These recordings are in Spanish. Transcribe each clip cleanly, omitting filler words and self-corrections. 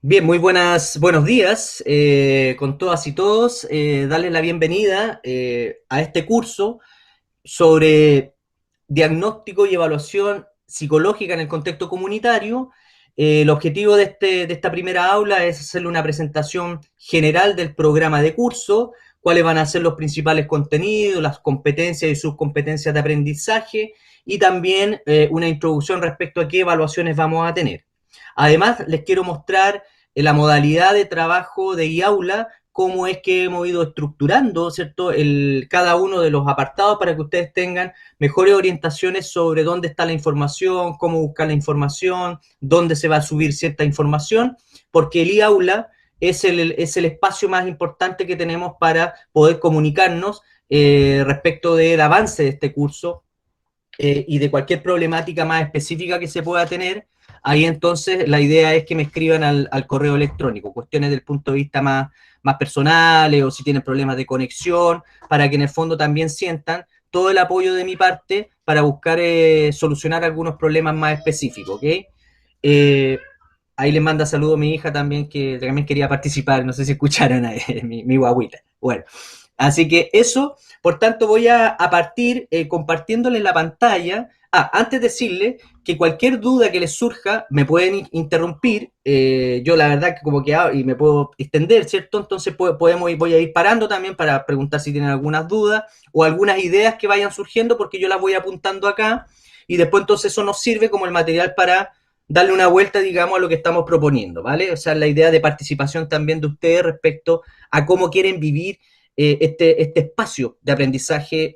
Bien, buenos días con todas y todos. Darles la bienvenida a este curso sobre diagnóstico y evaluación psicológica en el contexto comunitario. El objetivo de esta primera aula es hacerle una presentación general del programa de curso, cuáles van a ser los principales contenidos, las competencias y subcompetencias de aprendizaje y también una introducción respecto a qué evaluaciones vamos a tener. Además, les quiero mostrar la modalidad de trabajo de IAULA, cómo es que hemos ido estructurando, ¿cierto?, cada uno de los apartados para que ustedes tengan mejores orientaciones sobre dónde está la información, cómo buscar la información, dónde se va a subir cierta información, porque el IAULA es el espacio más importante que tenemos para poder comunicarnos respecto del avance de este curso y de cualquier problemática más específica que se pueda tener. Ahí entonces la idea es que me escriban al correo electrónico, cuestiones del punto de vista más personales o si tienen problemas de conexión, para que en el fondo también sientan todo el apoyo de mi parte para buscar solucionar algunos problemas más específicos, ¿ok? Ahí les manda saludo a mi hija también, que también quería participar, no sé si escucharon a mi guaguita. Bueno, así que eso, por tanto, voy a partir compartiéndoles la pantalla. Antes de decirles que cualquier duda que les surja me pueden interrumpir. Yo la verdad que como que y me puedo extender, ¿cierto? Entonces voy a ir parando también para preguntar si tienen algunas dudas o algunas ideas que vayan surgiendo, porque yo las voy apuntando acá y después entonces eso nos sirve como el material para darle una vuelta, digamos, a lo que estamos proponiendo, ¿vale? O sea, la idea de participación también de ustedes respecto a cómo quieren vivir este espacio de aprendizaje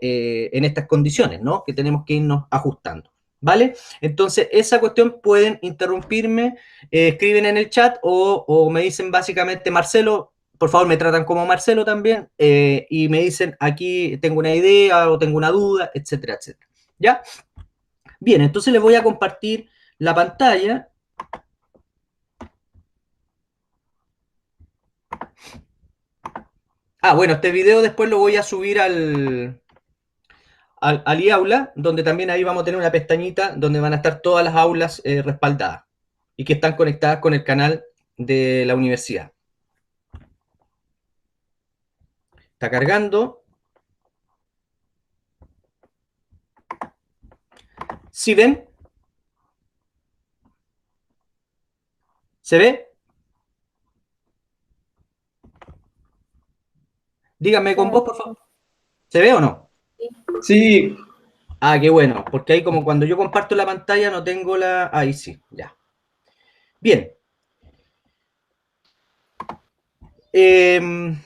en estas condiciones, ¿no? Que tenemos que irnos ajustando, ¿vale? Entonces, esa cuestión pueden interrumpirme, escriben en el chat o me dicen básicamente, Marcelo, por favor me tratan como Marcelo también, y me dicen, aquí tengo una idea o tengo una duda, etcétera, etcétera. ¿Ya? Bien, entonces les voy a compartir la pantalla. Bueno, este video después lo voy a subir al iAula, donde también ahí vamos a tener una pestañita donde van a estar todas las aulas respaldadas y que están conectadas con el canal de la universidad. Está cargando. ¿Sí ven? ¿Se ve? Díganme con voz, por favor. ¿Se ve o no? Sí, Qué bueno, porque ahí como cuando yo comparto la pantalla no tengo la... Ahí sí, ya. Bien. En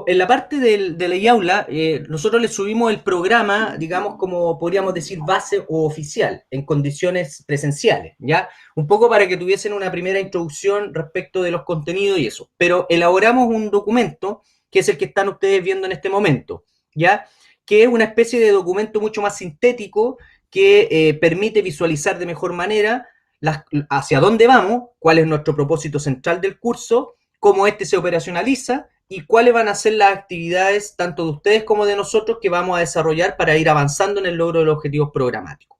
la parte de la aula, nosotros le subimos el programa, digamos, como podríamos decir, base o oficial, en condiciones presenciales, ¿ya? Un poco para que tuviesen una primera introducción respecto de los contenidos y eso. Pero elaboramos un documento, que es el que están ustedes viendo en este momento, ¿ya? Que es una especie de documento mucho más sintético que permite visualizar de mejor manera hacia dónde vamos, cuál es nuestro propósito central del curso, cómo este se operacionaliza y cuáles van a ser las actividades tanto de ustedes como de nosotros que vamos a desarrollar para ir avanzando en el logro de los objetivos programáticos.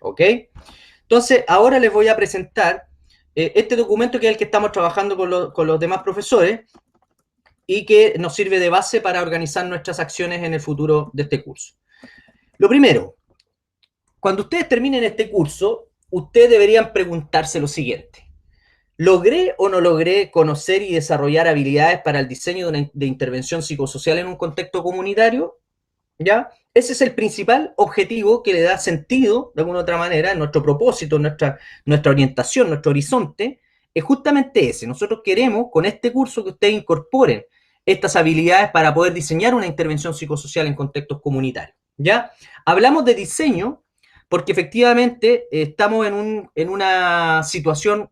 ¿Ok? Entonces, ahora les voy a presentar este documento que es el que estamos trabajando con los demás profesores y que nos sirve de base para organizar nuestras acciones en el futuro de este curso. Lo primero, cuando ustedes terminen este curso, ustedes deberían preguntarse lo siguiente. ¿Logré o no logré conocer y desarrollar habilidades para el diseño de intervención psicosocial en un contexto comunitario? ¿Ya? Ese es el principal objetivo que le da sentido, de alguna u otra manera, nuestro propósito, nuestra orientación, nuestro horizonte, es justamente ese. Nosotros queremos, con este curso, que ustedes incorporen estas habilidades para poder diseñar una intervención psicosocial en contextos comunitarios. ¿Ya? Hablamos de diseño porque efectivamente estamos en una situación,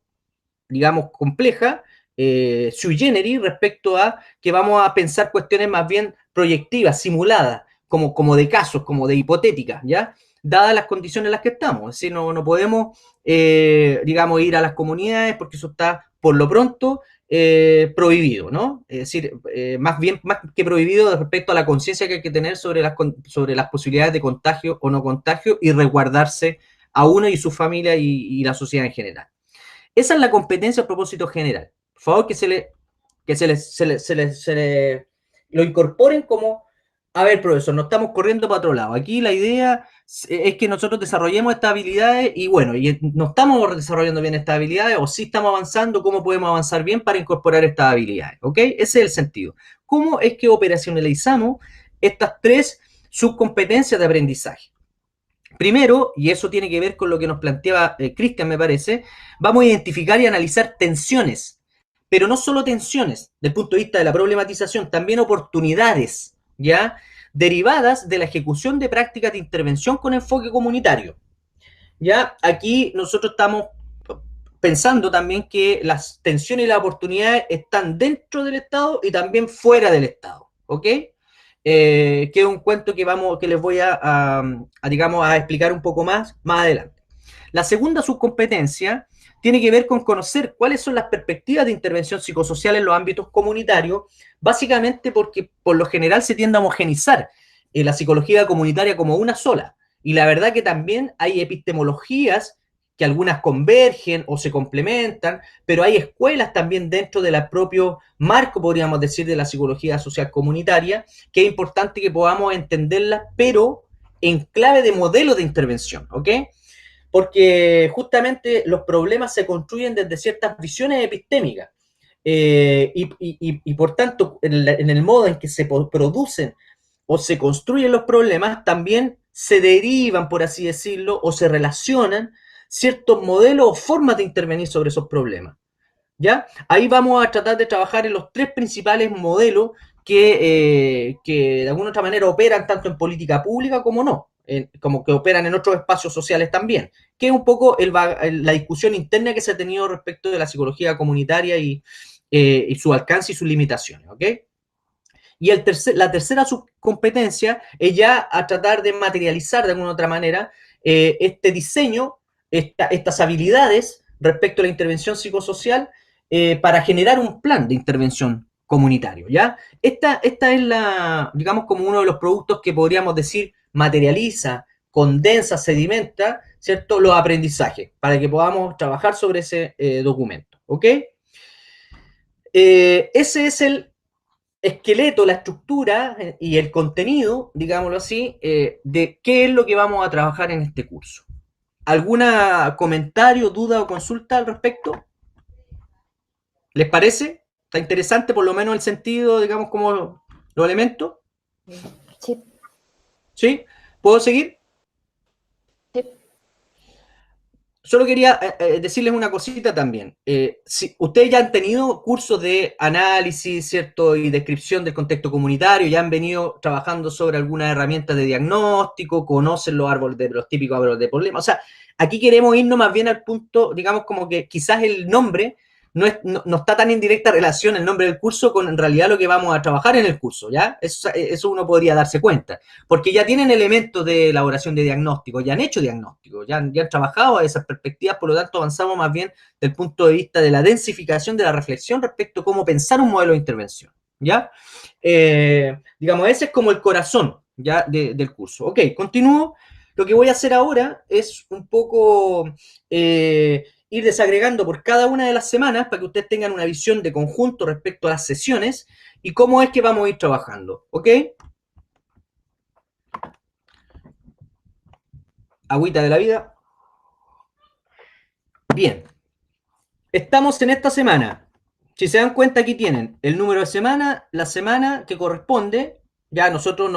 digamos, compleja, sui generis, respecto a que vamos a pensar cuestiones más bien proyectivas, simuladas, como de casos, como de hipotéticas, ¿ya? Dadas las condiciones en las que estamos. Es decir, no podemos, digamos, ir a las comunidades porque eso está, por lo pronto, prohibido, ¿no? Es decir, más que prohibido respecto a la conciencia que hay que tener sobre las posibilidades de contagio o no contagio y resguardarse a uno y su familia y la sociedad en general. Esa es la competencia a propósito general. Por favor, lo incorporen como, a ver, profesor, no estamos corriendo para otro lado. Aquí la idea es que nosotros desarrollemos estas habilidades y bueno, y no estamos desarrollando bien estas habilidades o sí estamos avanzando, ¿cómo podemos avanzar bien para incorporar estas habilidades? ¿Ok? Ese es el sentido. ¿Cómo es que operacionalizamos estas tres subcompetencias de aprendizaje? Primero, y eso tiene que ver con lo que nos planteaba Cristian, me parece, vamos a identificar y analizar tensiones, pero no solo tensiones, del punto de vista de la problematización, también oportunidades, ¿ya? Derivadas de la ejecución de prácticas de intervención con enfoque comunitario. ¿Ya? Aquí nosotros estamos pensando también que las tensiones y las oportunidades están dentro del Estado y también fuera del Estado, ¿ok? Que es un cuento que les voy digamos, a explicar un poco más adelante. La segunda subcompetencia tiene que ver con conocer cuáles son las perspectivas de intervención psicosocial en los ámbitos comunitarios, básicamente porque por lo general se tiende a homogenizar la psicología comunitaria como una sola. Y la verdad que también hay epistemologías que algunas convergen o se complementan, pero hay escuelas también dentro del propio marco, podríamos decir, de la psicología social comunitaria, que es importante que podamos entenderlas, pero en clave de modelo de intervención, ¿ok? Porque justamente los problemas se construyen desde ciertas visiones epistémicas. Y por tanto, en el modo en que se producen o se construyen los problemas, también se derivan, por así decirlo, o se relacionan ciertos modelos o formas de intervenir sobre esos problemas. ¿Ya? Ahí vamos a tratar de trabajar en los tres principales modelos que de alguna otra manera operan tanto en política pública como no, como que operan en otros espacios sociales también, que es un poco la discusión interna que se ha tenido respecto de la psicología comunitaria y su alcance y sus limitaciones, ¿ok? Y la tercera subcompetencia es ya a tratar de materializar de alguna otra manera este diseño, estas habilidades respecto a la intervención psicosocial para generar un plan de intervención comunitario, ¿ya? Esta es digamos, como uno de los productos que podríamos decir materializa, condensa, sedimenta, ¿cierto? Los aprendizajes, para que podamos trabajar sobre ese documento, ¿ok? Ese es el esqueleto, la estructura y el contenido, digámoslo así, de qué es lo que vamos a trabajar en este curso. ¿Alguna comentario, duda o consulta al respecto? ¿Les parece? ¿Está interesante por lo menos el sentido, digamos, como los elementos? Sí. ¿Sí? ¿Puedo seguir? Sí. Solo quería decirles una cosita también. Si ustedes ya han tenido cursos de análisis, ¿cierto? Y descripción del contexto comunitario, ya han venido trabajando sobre algunas herramientas de diagnóstico, conocen los típicos árboles de problemas. O sea, aquí queremos irnos más bien al punto, digamos, como que quizás el nombre no está tan en directa relación el nombre del curso con en realidad lo que vamos a trabajar en el curso, ¿ya? Eso uno podría darse cuenta, porque ya tienen elementos de elaboración de diagnóstico, ya han hecho diagnóstico, ya han trabajado a esas perspectivas, por lo tanto avanzamos más bien del punto de vista de la densificación de la reflexión respecto a cómo pensar un modelo de intervención, ¿ya? Digamos, ese es como el corazón, ¿ya? Del curso. Ok, continúo. Lo que voy a hacer ahora es un poco ir desagregando por cada una de las semanas para que ustedes tengan una visión de conjunto respecto a las sesiones y cómo es que vamos a ir trabajando, ¿ok? Agüita de la vida. Bien, estamos en esta semana. Si se dan cuenta, aquí tienen el número de semana, la semana que corresponde. Ya nosotros,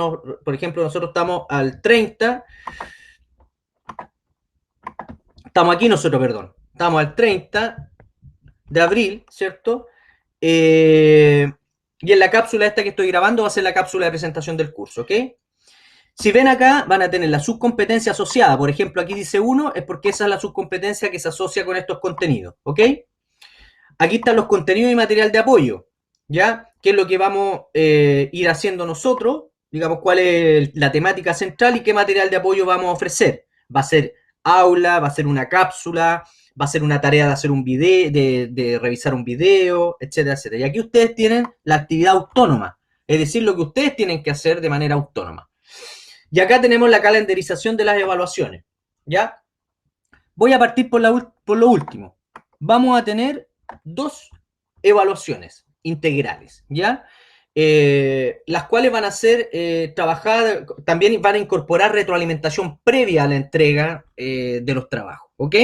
por ejemplo, nosotros estamos al 30. Estamos aquí nosotros, perdón. Estamos al 30 de abril, ¿cierto? Y en la cápsula esta que estoy grabando va a ser la cápsula de presentación del curso, ¿ok? Si ven acá, van a tener la subcompetencia asociada. Por ejemplo, aquí dice 1, es porque esa es la subcompetencia que se asocia con estos contenidos, ¿ok? Aquí están los contenidos y material de apoyo, ¿ya? ¿Qué es lo que vamos a ir haciendo nosotros? Digamos, cuál es la temática central y qué material de apoyo vamos a ofrecer. Va a ser aula, va a ser una cápsula, va a ser una tarea de hacer un video, de revisar un video, etcétera, etcétera. Y aquí ustedes tienen la actividad autónoma, es decir, lo que ustedes tienen que hacer de manera autónoma. Y acá tenemos la calendarización de las evaluaciones, ¿ya? Voy a partir por lo último. Vamos a tener dos evaluaciones integrales, ¿ya? Las cuales van a ser trabajadas, también van a incorporar retroalimentación previa a la entrega de los trabajos, ¿ok?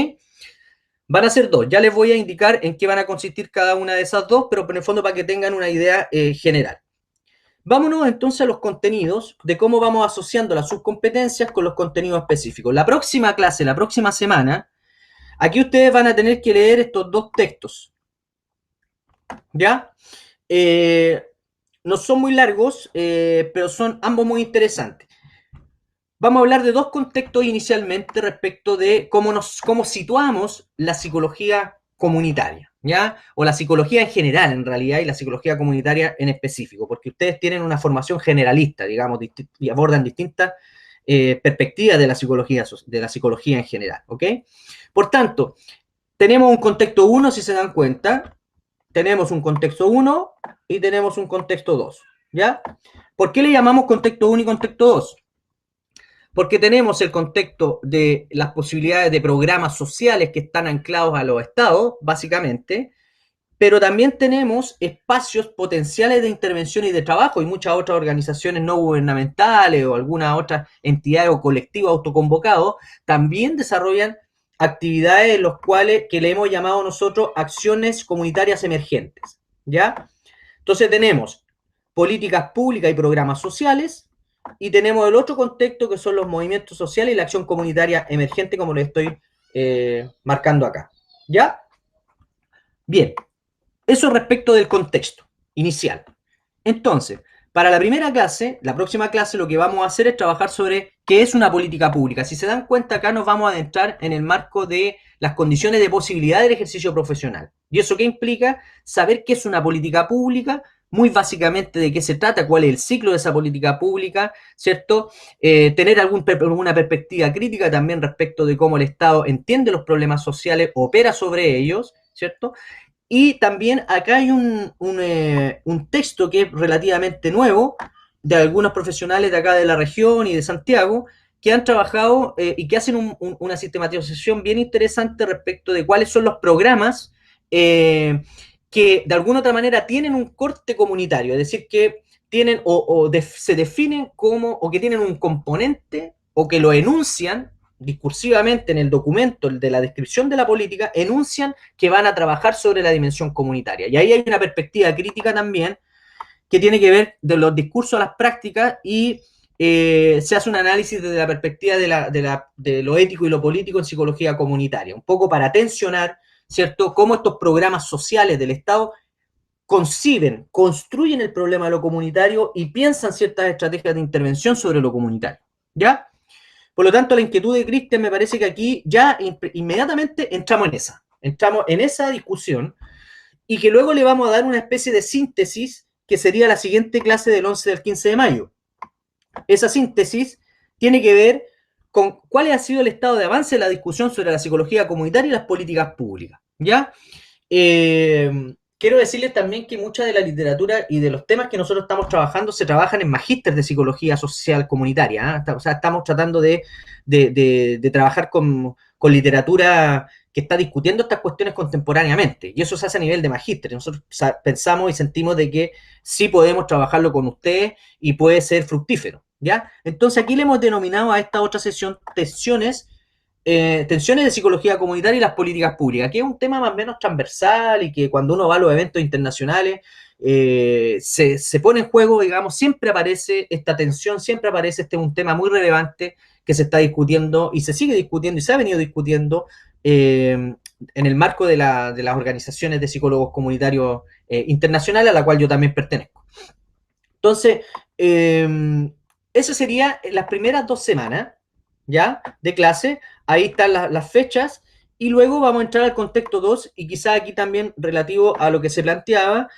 Van a ser dos, ya les voy a indicar en qué van a consistir cada una de esas dos, pero en el fondo para que tengan una idea general. Vámonos entonces a los contenidos, de cómo vamos asociando las subcompetencias con los contenidos específicos. La próxima clase, la próxima semana, aquí ustedes van a tener que leer estos dos textos, ¿ya? No son muy largos, pero son ambos muy interesantes. Vamos a hablar de dos contextos inicialmente respecto de cómo situamos la psicología comunitaria, ¿ya? O la psicología en general, en realidad, y la psicología comunitaria en específico, porque ustedes tienen una formación generalista, digamos, y abordan distintas perspectivas de la psicología en general, ¿ok? Por tanto, tenemos un contexto 1, si se dan cuenta, tenemos un contexto 1 y tenemos un contexto 2, ¿ya? ¿Por qué le llamamos contexto 1 y contexto 2? Porque tenemos el contexto de las posibilidades de programas sociales que están anclados a los estados, básicamente, pero también tenemos espacios potenciales de intervención y de trabajo, y muchas otras organizaciones no gubernamentales o algunas otras entidades o colectivos autoconvocados también desarrollan actividades en los cuales que le hemos llamado nosotros acciones comunitarias emergentes, ¿ya? Entonces tenemos políticas públicas y programas sociales, y tenemos el otro contexto que son los movimientos sociales y la acción comunitaria emergente, como lo estoy marcando acá, ¿ya? Bien, eso respecto del contexto inicial. Entonces, para la primera clase, la próxima clase, lo que vamos a hacer es trabajar sobre qué es una política pública. Si se dan cuenta, acá nos vamos a adentrar en el marco de las condiciones de posibilidad del ejercicio profesional. ¿Y eso qué implica? Saber qué es una política pública, muy básicamente de qué se trata, cuál es el ciclo de esa política pública, ¿cierto? Tener alguna perspectiva crítica también respecto de cómo el Estado entiende los problemas sociales, opera sobre ellos, ¿cierto? Y también acá hay un texto que es relativamente nuevo de algunos profesionales de acá de la región y de Santiago que han trabajado y que hacen una sistematización bien interesante respecto de cuáles son los programas que de alguna otra manera tienen un corte comunitario, es decir, que tienen se definen como o que tienen un componente o que lo enuncian discursivamente en el documento de la descripción de la política, enuncian que van a trabajar sobre la dimensión comunitaria. Y ahí hay una perspectiva crítica también que tiene que ver de los discursos a las prácticas y se hace un análisis desde la perspectiva de lo ético y lo político en psicología comunitaria, un poco para tensionar, ¿cierto?, cómo estos programas sociales del Estado conciben, construyen el problema de lo comunitario y piensan ciertas estrategias de intervención sobre lo comunitario, ¿ya? Por lo tanto, la inquietud de Cristian me parece que aquí ya inmediatamente entramos en esa discusión y que luego le vamos a dar una especie de síntesis que sería la siguiente clase del 11 del 15 de mayo. Esa síntesis tiene que ver con cuál ha sido el estado de avance de la discusión sobre la psicología comunitaria y las políticas públicas, ¿ya? Quiero decirles también que mucha de la literatura y de los temas que nosotros estamos trabajando se trabajan en magíster de psicología social comunitaria, ¿eh? O sea, estamos tratando de trabajar con literatura que está discutiendo estas cuestiones contemporáneamente, y eso se hace a nivel de magíster. Nosotros pensamos y sentimos de que sí podemos trabajarlo con ustedes y puede ser fructífero, ¿ya? Entonces aquí le hemos denominado a esta otra sesión tensiones de psicología comunitaria y las políticas públicas, que es un tema más o menos transversal y que cuando uno va a los eventos internacionales se pone en juego, digamos, siempre aparece esta tensión, siempre aparece un tema muy relevante que se está discutiendo y se sigue discutiendo y se ha venido discutiendo en el marco de las organizaciones de psicólogos comunitarios internacionales, a la cual yo también pertenezco. Entonces, eso sería las primeras 2 semanas, ¿ya?, de clase. Ahí están las fechas y luego vamos a entrar al contexto 2 y quizá aquí también relativo a lo que se planteaba.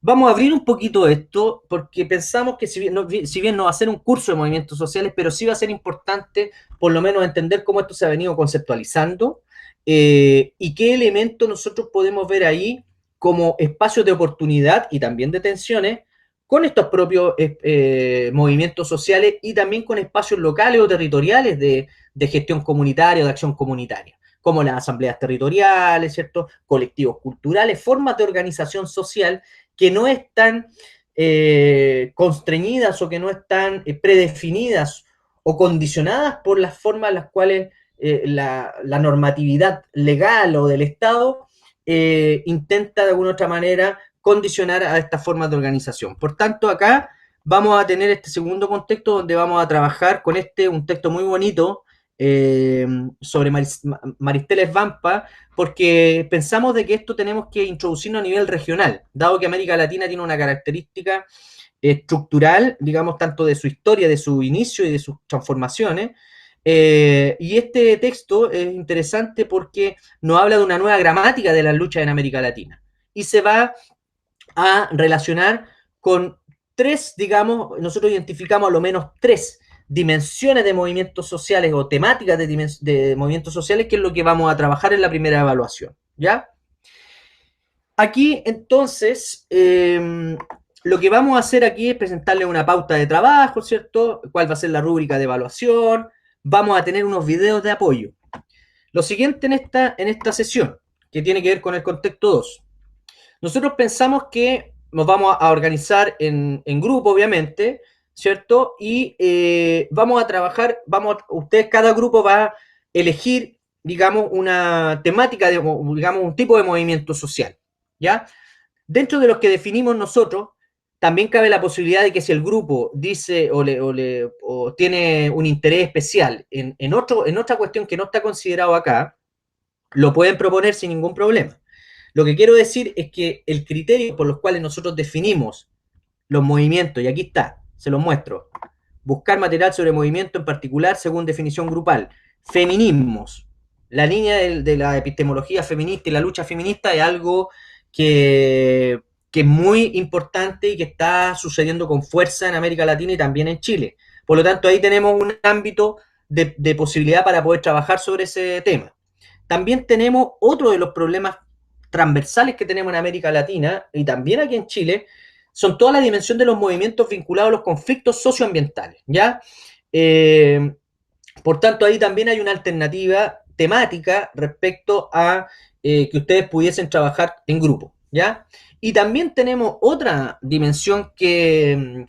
Vamos a abrir un poquito esto porque pensamos que si bien no va a ser un curso de movimientos sociales, pero sí va a ser importante por lo menos entender cómo esto se ha venido conceptualizando y qué elementos nosotros podemos ver ahí como espacios de oportunidad y también de tensiones con estos propios movimientos sociales y también con espacios locales o territoriales de gestión comunitaria o de acción comunitaria. como las asambleas territoriales, ¿cierto? Colectivos culturales, formas de organización social que no están constreñidas o que no están predefinidas o condicionadas por las formas en las cuales la normatividad legal o del Estado intenta de alguna u otra manera condicionar a estas formas de organización. Por tanto, acá vamos a tener este segundo contexto donde vamos a trabajar con un texto muy bonito sobre Maristeles Vampa, porque pensamos de que esto tenemos que introducirlo a nivel regional, dado que América Latina tiene una característica estructural, digamos, tanto de su historia, de su inicio y de sus transformaciones. Y este texto es interesante porque nos habla de una nueva gramática de las luchas en América Latina y se va a relacionar con tres, digamos, nosotros identificamos a lo menos tres dimensiones de movimientos sociales o temáticas de movimientos sociales, que es lo que vamos a trabajar en la primera evaluación, ¿ya? Aquí, entonces, lo que vamos a hacer aquí es presentarle una pauta de trabajo, ¿cierto? ¿Cuál va a ser la rúbrica de evaluación? Vamos a tener unos videos de apoyo. Lo siguiente en esta sesión, que tiene que ver con el contexto 2. Nosotros pensamos que nos vamos a organizar en grupo, obviamente, ¿cierto? Y vamos a trabajar, ustedes, cada grupo va a elegir, digamos, una temática, digamos, un tipo de movimiento social, ¿ya? Dentro de los que definimos nosotros, también cabe la posibilidad de que si el grupo dice o tiene un interés especial en otra cuestión que no está considerado acá, lo pueden proponer sin ningún problema. Lo que quiero decir es que el criterio por los cuales nosotros definimos los movimientos, y aquí está, se los muestro, buscar material sobre movimiento en particular según definición grupal, feminismos, la línea de la epistemología feminista y la lucha feminista es algo que es muy importante y que está sucediendo con fuerza en América Latina y también en Chile. Por lo tanto, ahí tenemos un ámbito de posibilidad para poder trabajar sobre ese tema. También tenemos otro de los problemas transversales que tenemos en América Latina y también aquí en Chile, son toda la dimensión de los movimientos vinculados a los conflictos socioambientales, ¿ya? Por tanto, ahí también hay una alternativa temática respecto a que ustedes pudiesen trabajar en grupo, ¿ya? Y también tenemos otra dimensión que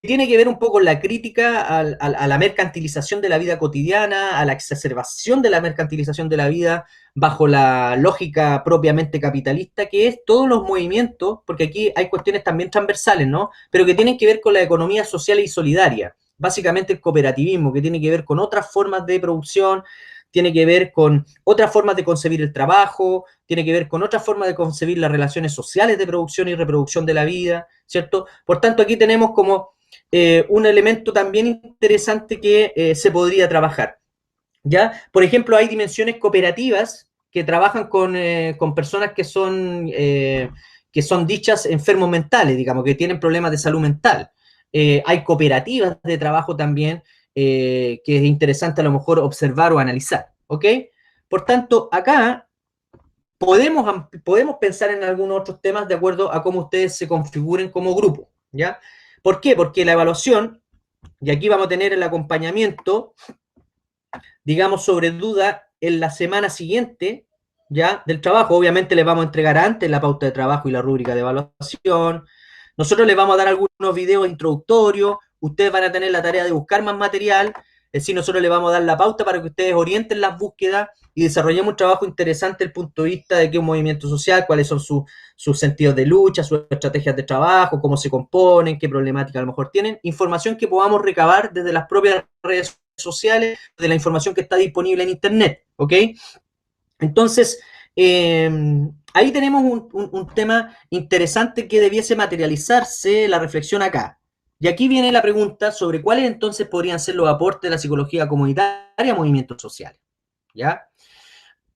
tiene que ver un poco con la crítica a la mercantilización de la vida cotidiana, a la exacerbación de la mercantilización de la vida bajo la lógica propiamente capitalista, que es todos los movimientos, porque aquí hay cuestiones también transversales, ¿no? Pero que tienen que ver con la economía social y solidaria, básicamente el cooperativismo, que tiene que ver con otras formas de producción, tiene que ver con otras formas de concebir el trabajo, tiene que ver con otras formas de concebir las relaciones sociales de producción y reproducción de la vida, ¿cierto? Por tanto, aquí tenemos como un elemento también interesante que se podría trabajar, ¿ya? Por ejemplo, hay dimensiones cooperativas que trabajan con personas que son dichas enfermos mentales, digamos, que tienen problemas de salud mental. Hay cooperativas de trabajo también que es interesante a lo mejor observar o analizar, ¿ok? Por tanto, acá podemos pensar en algunos otros temas de acuerdo a cómo ustedes se configuren como grupo, ¿ya? ¿Por qué? Porque la evaluación, y aquí vamos a tener el acompañamiento, digamos, sobre duda en la semana siguiente, ¿ya? Del trabajo. Obviamente les vamos a entregar antes la pauta de trabajo y la rúbrica de evaluación. Nosotros les vamos a dar algunos videos introductorios. Ustedes van a tener la tarea de buscar más material. Es decir, nosotros les vamos a dar la pauta para que ustedes orienten las búsquedas y desarrollemos un trabajo interesante desde el punto de vista de qué es un movimiento social, cuáles son sus sentidos de lucha, sus estrategias de trabajo, cómo se componen, qué problemática a lo mejor tienen. Información que podamos recabar desde las propias redes sociales, de la información que está disponible en Internet, ¿ok? Entonces, ahí tenemos un tema interesante que debiese materializarse la reflexión acá. Y aquí viene la pregunta sobre cuáles entonces podrían ser los aportes de la psicología comunitaria a movimientos sociales, ¿ya?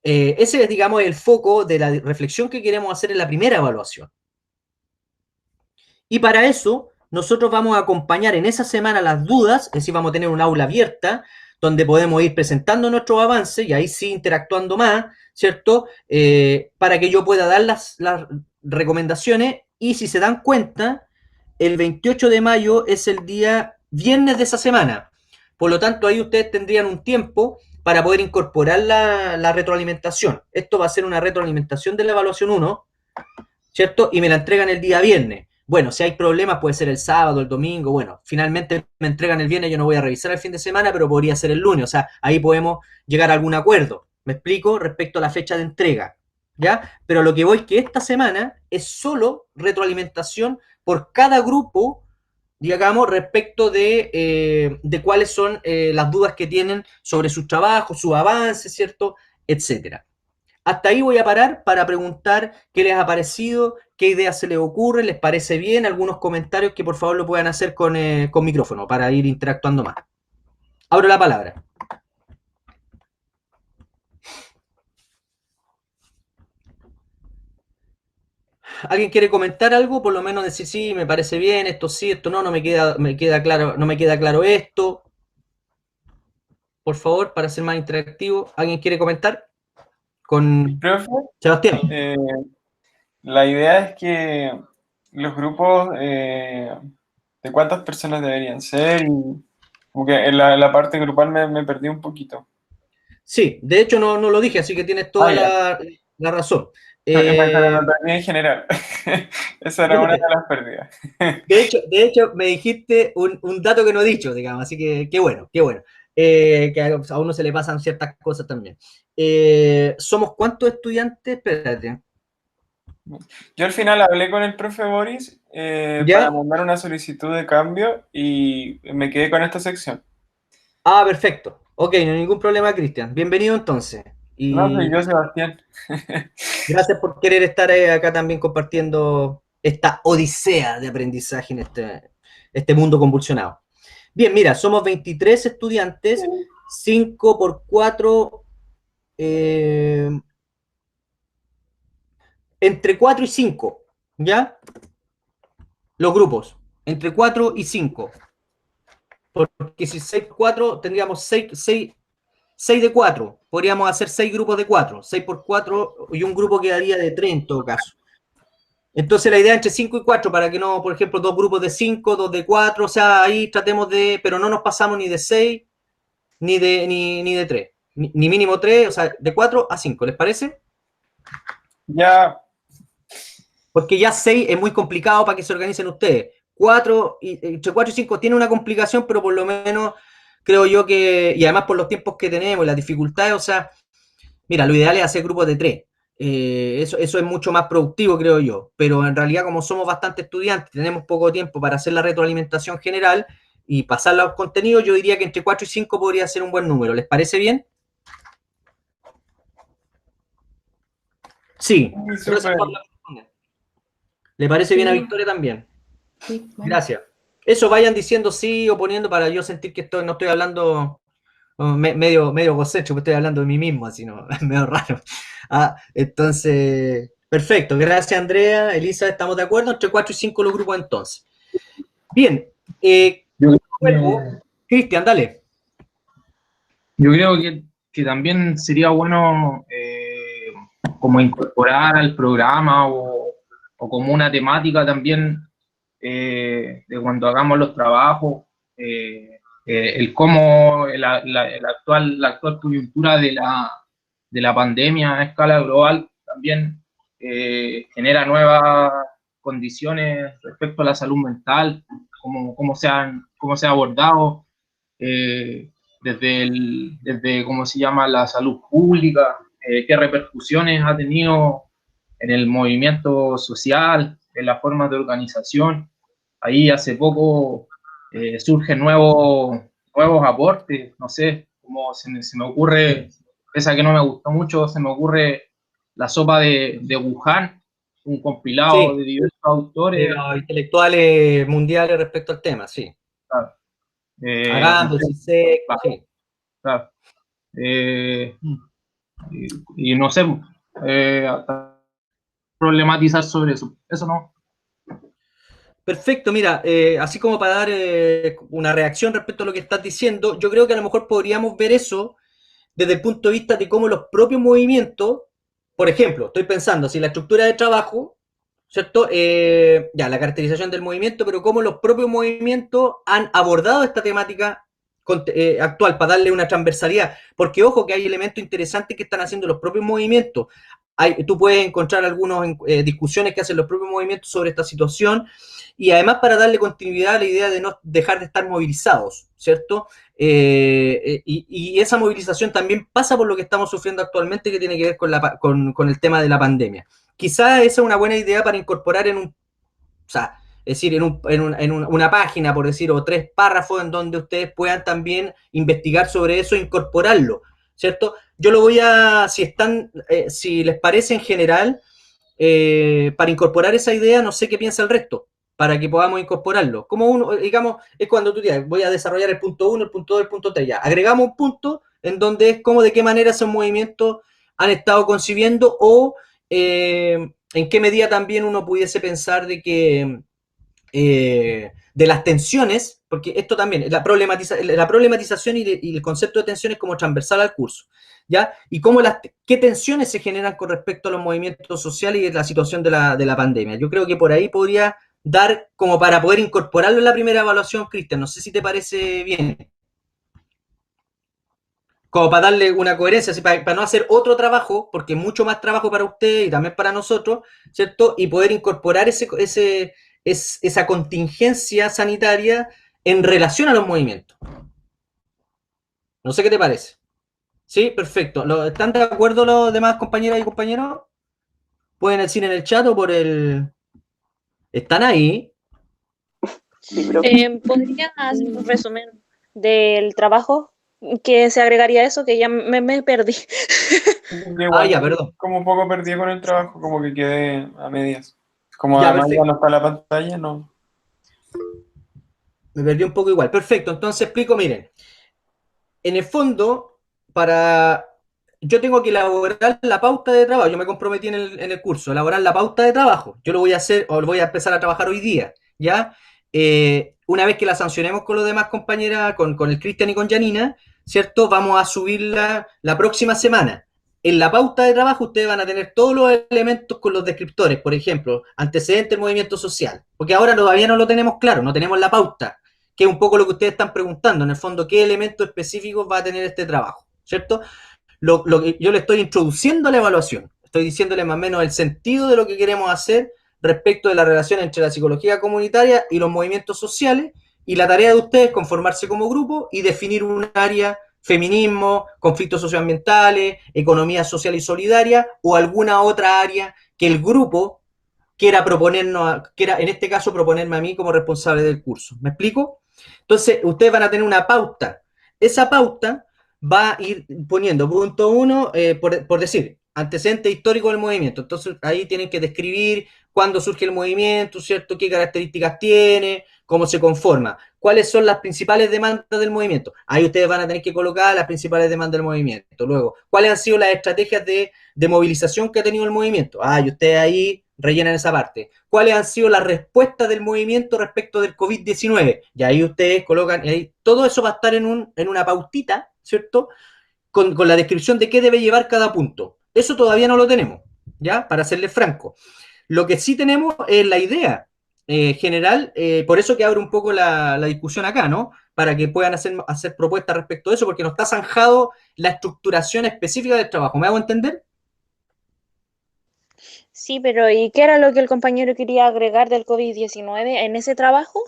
Ese es, digamos, el foco de la reflexión que queremos hacer en la primera evaluación. Y para eso, nosotros vamos a acompañar en esa semana las dudas, es decir, vamos a tener un aula abierta, donde podemos ir presentando nuestros avances y ahí sí interactuando más, ¿cierto? Para que yo pueda dar las recomendaciones y si se dan cuenta, el 28 de mayo es el día viernes de esa semana. Por lo tanto, ahí ustedes tendrían un tiempo para poder incorporar la retroalimentación. Esto va a ser una retroalimentación de la evaluación 1, ¿cierto? Y me la entregan el día viernes. Bueno, si hay problemas puede ser el sábado, el domingo, bueno, finalmente me entregan el viernes, yo no voy a revisar el fin de semana, pero podría ser el lunes, o sea, ahí podemos llegar a algún acuerdo, ¿me explico? Respecto a la fecha de entrega, ¿ya? Pero lo que voy es que esta semana es solo retroalimentación por cada grupo, digamos, respecto de cuáles son las dudas que tienen sobre sus trabajos, sus avances, ¿cierto? Etcétera. Hasta ahí voy a parar para preguntar qué les ha parecido, qué ideas se les ocurre, les parece bien, algunos comentarios que por favor lo puedan hacer con micrófono para ir interactuando más. Abro la palabra. ¿Alguien quiere comentar algo? Por lo menos decir sí, me parece bien, esto sí, esto no, no me queda claro, no me queda claro esto. Por favor, para ser más interactivo, ¿alguien quiere comentar? Con Profe, Sebastián. la idea es que los grupos, ¿de cuántas personas deberían ser? Y como que en la parte grupal me perdí un poquito. Sí, de hecho no lo dije, así que tienes Ah, toda ya. la razón. Pero lo perdí en general. Esa era una de las pérdidas. De hecho, me dijiste un dato que no he dicho, digamos, así que qué bueno, qué bueno. Que a uno se le pasan ciertas cosas también. ¿Somos cuántos estudiantes? Espérate. Yo al final hablé con el profe Boris para ¿Ya? mandar una solicitud de cambio y me quedé con esta sección. Ah, perfecto. Ok, no hay ningún problema, Cristian. Bienvenido entonces. No, soy Y yo, Sebastián. gracias por querer estar acá también compartiendo esta odisea de aprendizaje en este mundo convulsionado. Bien, mira, somos 23 estudiantes, 5 por 4, entre 4 y 5, ¿ya? Los grupos, entre 4 y 5. Porque si 6 por 4, tendríamos 6 de 4. Podríamos hacer 6 grupos de 4. 6 por 4 y un grupo quedaría de 3 en todo caso. Entonces la idea es entre 5 y 4 para que no, por ejemplo, dos grupos de 5, dos de 4, o sea, ahí tratemos de, pero no nos pasamos ni de 6 ni de 3. Ni mínimo 3, o sea, de 4 a 5, ¿les parece? Ya, Porque ya 6 es muy complicado para que se organicen ustedes. 4, entre 4 y 5 tiene una complicación, pero por lo menos creo yo que, y además por los tiempos que tenemos y las dificultades, o sea, mira, lo ideal es hacer grupos de 3. Eso es mucho más productivo, creo yo. Pero en realidad, como somos bastante estudiantes, tenemos poco tiempo para hacer la retroalimentación general y pasar los contenidos, yo diría que entre 4 y 5 podría ser un buen número. ¿Les parece bien? Sí. Gracias súper. por la respuesta. ¿Le parece bien a Sí, Victoria también? sí, bueno. Gracias. Eso vayan diciendo sí o poniendo para yo sentir que no estoy hablando medio egocéntrico, estoy hablando de mí mismo, así no, es medio raro. Entonces, perfecto. Gracias, Andrea. Elisa, ¿estamos de acuerdo? Entre 4 y 5 los grupos entonces. Bien. Yo, Vuelvo. Cristian, dale. yo creo que también sería bueno como incorporar al programa o como una temática también de cuando hagamos los trabajos, el cómo la actual coyuntura de la pandemia a escala global también genera nuevas condiciones respecto a la salud mental, cómo se ha abordado desde cómo se llama la salud pública, qué repercusiones ha tenido en el movimiento social, en las formas de organización. Ahí hace poco surgen nuevos aportes, no sé, como se me ocurre, esa que no me gustó mucho, se me ocurre la sopa de Wuhan, un compilado Sí, de diversos de autores. los intelectuales mundiales respecto al tema, sí. Claro, no Agamben, sé, Zizek, sí. claro, eh, y no sé, hasta problematizar sobre eso. Eso no. Perfecto, mira, así como para dar una reacción respecto a lo que estás diciendo, yo creo que a lo mejor podríamos ver eso desde el punto de vista de cómo los propios movimientos, por ejemplo, estoy pensando, si la estructura de trabajo, ¿cierto? Ya, la caracterización del movimiento, pero cómo los propios movimientos han abordado esta temática actual, para darle una transversalidad, porque ojo que hay elementos interesantes que están haciendo los propios movimientos. Tú puedes encontrar algunas discusiones que hacen los propios movimientos sobre esta situación, y además para darle continuidad a la idea de no dejar de estar movilizados, ¿cierto? Y esa movilización también pasa por lo que estamos sufriendo actualmente, que tiene que ver con el tema de la pandemia. Quizás esa es una buena idea para incorporar en un, o sea, es decir, una página, por decir, o 3 párrafos en donde ustedes puedan también investigar sobre eso e incorporarlo, ¿cierto? Yo lo voy a, si les parece en general, para incorporar esa idea, no sé qué piensa el resto, para que podamos incorporarlo. Como uno, digamos, es cuando tú digas, voy a desarrollar el punto 1, el punto 2, el punto 3, ya. Agregamos un punto en donde es como de qué manera esos movimientos han estado concibiendo o en qué medida también uno pudiese pensar de que de las tensiones, porque esto también, la problematización y el concepto de tensión es como transversal al curso, ¿ya? Y qué tensiones se generan con respecto a los movimientos sociales y la situación de la pandemia. Yo creo que por ahí podría dar como para poder incorporarlo en la primera evaluación, Cristian, no sé si te parece bien. Como para darle una coherencia, así para no hacer otro trabajo, porque es mucho más trabajo para usted y también para nosotros, ¿cierto? Y poder incorporar esa contingencia sanitaria en relación a los movimientos. No sé qué te parece. Sí, perfecto. ¿Están de acuerdo los demás compañeras y compañeros? Pueden decir en el chat o por el... ¿Están ahí? ¿Podría hacer un resumen del trabajo que se agregaría a eso? Que ya me perdí. Igual, Ya, perdón. como un poco perdido con el trabajo, como que quedé a medias. Como Ya, además ya perfecto. no está la pantalla, no. Me perdí un poco igual. Perfecto, entonces explico, miren. En el fondo, yo tengo que elaborar la pauta de trabajo. Yo me comprometí en el curso, elaborar la pauta de trabajo. Yo lo voy a hacer, o lo voy a empezar a trabajar hoy día, ¿ya? Una vez que la sancionemos con los demás compañeras, con el Cristian y con Janina, ¿cierto? Vamos a subirla la próxima semana. En la pauta de trabajo ustedes van a tener todos los elementos con los descriptores, por ejemplo, antecedentes del movimiento social, porque ahora todavía no lo tenemos claro, no tenemos la pauta, que es un poco lo que ustedes están preguntando, en el fondo, qué elementos específicos va a tener este trabajo, ¿cierto? Lo que yo le estoy introduciendo a la evaluación, estoy diciéndole más o menos el sentido de lo que queremos hacer respecto de la relación entre la psicología comunitaria y los movimientos sociales, y la tarea de ustedes es conformarse como grupo y definir un área, feminismo, conflictos socioambientales, economía social y solidaria, o alguna otra área que el grupo quiera en este caso proponerme a mí como responsable del curso. ¿Me explico? Entonces, ustedes van a tener una pauta. Esa pauta va a ir poniendo punto 1, por decir, antecedente histórico del movimiento. Entonces, ahí tienen que describir cuándo surge el movimiento, ¿cierto? ¿Qué características tiene? ¿Cómo se conforma? ¿Cuáles son las principales demandas del movimiento? Ahí ustedes van a tener que colocar las principales demandas del movimiento. Luego, ¿cuáles han sido las estrategias de movilización que ha tenido el movimiento? Y ustedes ahí rellenan esa parte. ¿Cuáles han sido las respuestas del movimiento respecto del COVID-19? Y ahí ustedes colocan, todo eso va a estar en una pautita, ¿cierto? Con la descripción de qué debe llevar cada punto. Eso todavía no lo tenemos, ¿ya? Para serles franco. Lo que sí tenemos es la idea general, por eso que abro un poco la discusión acá, ¿no? Para que puedan hacer propuestas respecto a eso, porque no está zanjado la estructuración específica del trabajo. ¿Me hago entender? Sí, pero ¿y qué era lo que el compañero quería agregar del COVID-19 en ese trabajo?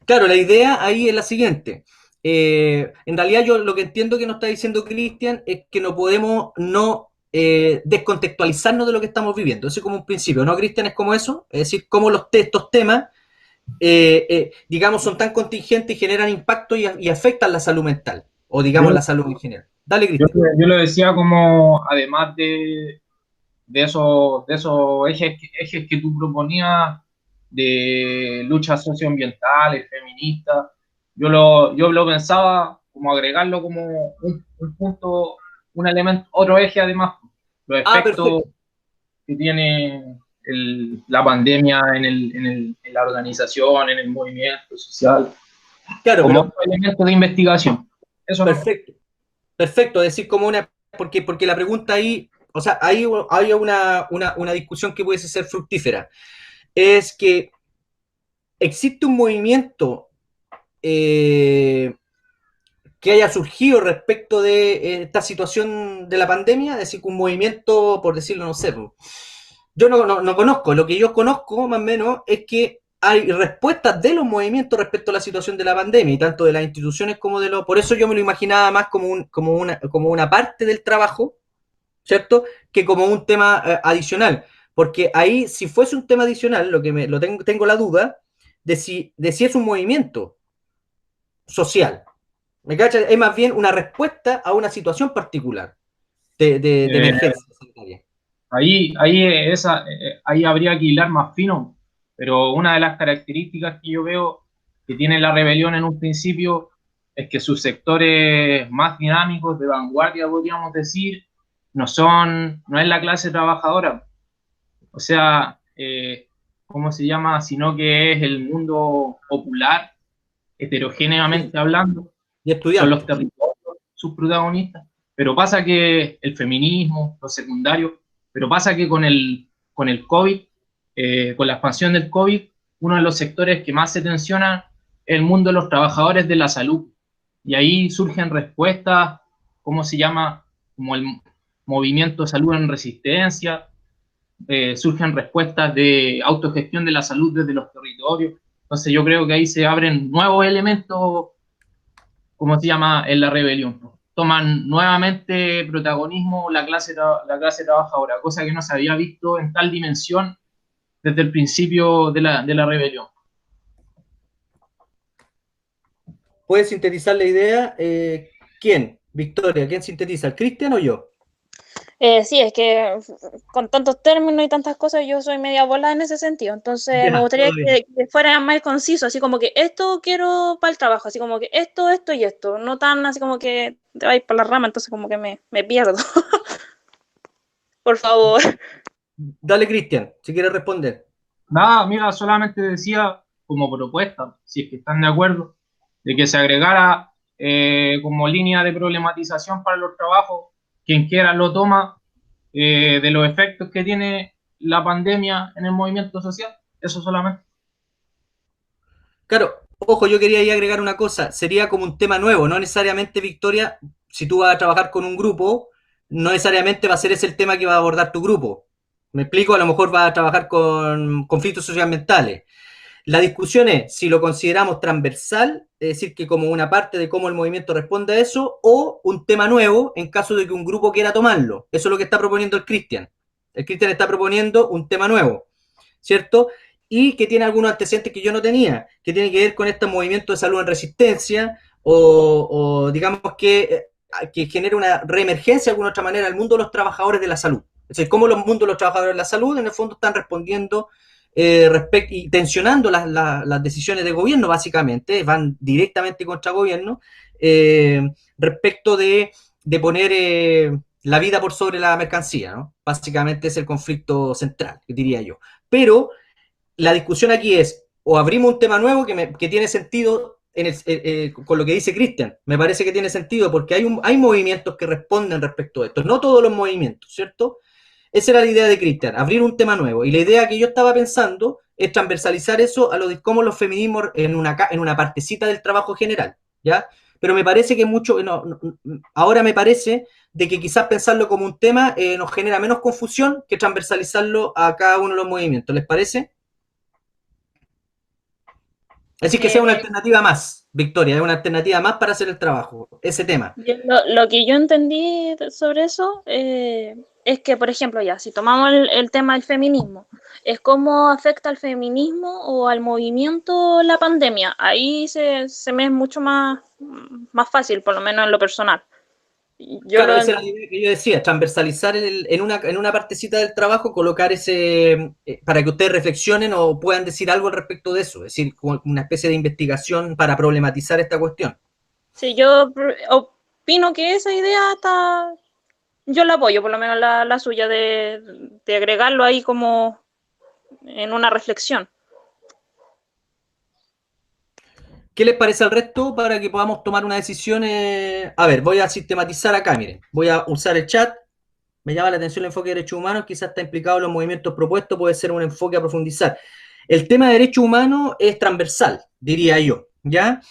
Claro, la idea ahí es la siguiente. En realidad yo lo que entiendo que nos está diciendo Cristian es que no podemos no descontextualizarnos de lo que estamos viviendo. Eso es como un principio, ¿no, Cristian? Es como eso. Es decir, cómo estos temas, digamos, son tan contingentes y generan impacto y afectan la salud mental, o digamos Yo, la salud en general. Dale, yo, Cristian. yo lo decía como, además de esos ejes que tú proponías de luchas socioambientales, feministas, yo lo pensaba como agregarlo como un punto, un elemento, otro eje además, los efectos Perfecto. que tiene la pandemia en la organización, en el movimiento social, Claro, como pero otro elemento de investigación. Eso no. perfecto. Perfecto, decir como porque la pregunta ahí, o sea, hay una discusión que pudiese ser fructífera. Es que existe un movimiento, eh, que haya surgido respecto de esta situación de la pandemia, es decir, un movimiento, por decirlo, no sé, yo no conozco, lo que yo conozco más o menos es que hay respuestas de los movimientos respecto a la situación de la pandemia, y tanto de las instituciones como de los... Por eso yo me lo imaginaba más como una parte del trabajo, ¿cierto? Que como un tema adicional. Porque ahí, si fuese un tema adicional, tengo la duda de si es un movimiento social. ¿Me cachas? Es más bien una respuesta a una situación particular de Eh, emergencia sanitaria. ahí habría que hilar más fino, pero una de las características que yo veo que tiene la rebelión en un principio es que sus sectores más dinámicos, de vanguardia, podríamos decir, no es la clase trabajadora. O sea, ¿cómo se llama? Sino que es el mundo popular, heterogéneamente hablando, Y son los estudiantes. territorios sus protagonistas. Pero pasa que el feminismo, los secundarios, pero pasa que con el COVID, con la expansión del COVID, uno de los sectores que más se tensiona es el mundo de los trabajadores de la salud. Y ahí surgen respuestas, ¿cómo se llama? Como el movimiento Salud en Resistencia, surgen respuestas de autogestión de la salud desde los territorios. Entonces yo creo que ahí se abren nuevos elementos, ¿cómo se llama?, en la rebelión. Toman nuevamente protagonismo la clase trabajadora, cosa que no se había visto en tal dimensión desde el principio de la rebelión. ¿Puede sintetizar la idea? ¿Quién? Victoria, ¿quién sintetiza? ¿El Cristian o yo? Sí, es que con tantos términos y tantas cosas yo soy media bola en ese sentido, entonces me Ya, gustaría todo bien. que fuera más conciso, así como que esto quiero para el trabajo, así como que esto y esto, no tan así como que te vais para la rama, entonces como que me pierdo. Por favor. Dale, Cristian, si quieres responder. Nada, mira, solamente decía como propuesta, si es que están de acuerdo, de que se agregara como línea de problematización para los trabajos, quien quiera lo toma, de los efectos que tiene la pandemia en el movimiento social, eso solamente. Claro, ojo, yo quería ahí agregar una cosa, sería como un tema nuevo, no necesariamente, Victoria, si tú vas a trabajar con un grupo, no necesariamente va a ser ese el tema que va a abordar tu grupo. Me explico, a lo mejor vas a trabajar con conflictos socioambientales. La discusión es si lo consideramos transversal, es decir, que como una parte de cómo el movimiento responde a eso, o un tema nuevo en caso de que un grupo quiera tomarlo. Eso es lo que está proponiendo el Cristian. El Cristian está proponiendo un tema nuevo, ¿cierto? Y que tiene algunos antecedentes que yo no tenía, que tiene que ver con este movimiento de salud en resistencia, o digamos que genera una reemergencia de alguna otra manera al mundo de los trabajadores de la salud. Es decir, cómo los mundos de los trabajadores de la salud en el fondo están respondiendo y tensionando las decisiones de gobierno, básicamente, van directamente contra gobierno, respecto de poner la vida por sobre la mercancía, ¿no? Básicamente es el conflicto central, diría yo. Pero la discusión aquí es, o abrimos un tema nuevo que tiene sentido con lo que dice Cristian, me parece que tiene sentido porque hay movimientos que responden respecto a esto, no todos los movimientos, ¿cierto? Esa era la idea de Cristian, abrir un tema nuevo. Y la idea que yo estaba pensando es transversalizar eso a lo de cómo los feminismos en una partecita del trabajo general, ¿ya? Pero me parece que mucho, ahora me parece de que quizás pensarlo como un tema nos genera menos confusión que transversalizarlo a cada uno de los movimientos. ¿Les parece? Es decir, que sea una Eh, alternativa más, Victoria, es una alternativa más para hacer el trabajo, ese tema. lo que yo entendí sobre eso es que, por ejemplo, ya, si tomamos el tema del feminismo, es cómo afecta al feminismo o al movimiento la pandemia. Ahí se me es mucho más fácil, por lo menos en lo personal. Yo Claro, lo, esa era la idea que yo decía, transversalizar en una partecita del trabajo, colocar para que ustedes reflexionen o puedan decir algo al respecto de eso, es decir, como una especie de investigación para problematizar esta cuestión. sí, yo opino que esa idea está, yo la apoyo, por lo menos la suya, de agregarlo ahí como en una reflexión. ¿Qué les parece al resto para que podamos tomar una decisión? A ver, voy a sistematizar acá, miren, voy a usar el chat. Me llama la atención el enfoque de derechos humanos, quizás está implicado en los movimientos propuestos, puede ser un enfoque a profundizar. El tema de derechos humanos es transversal, diría yo, ¿ya?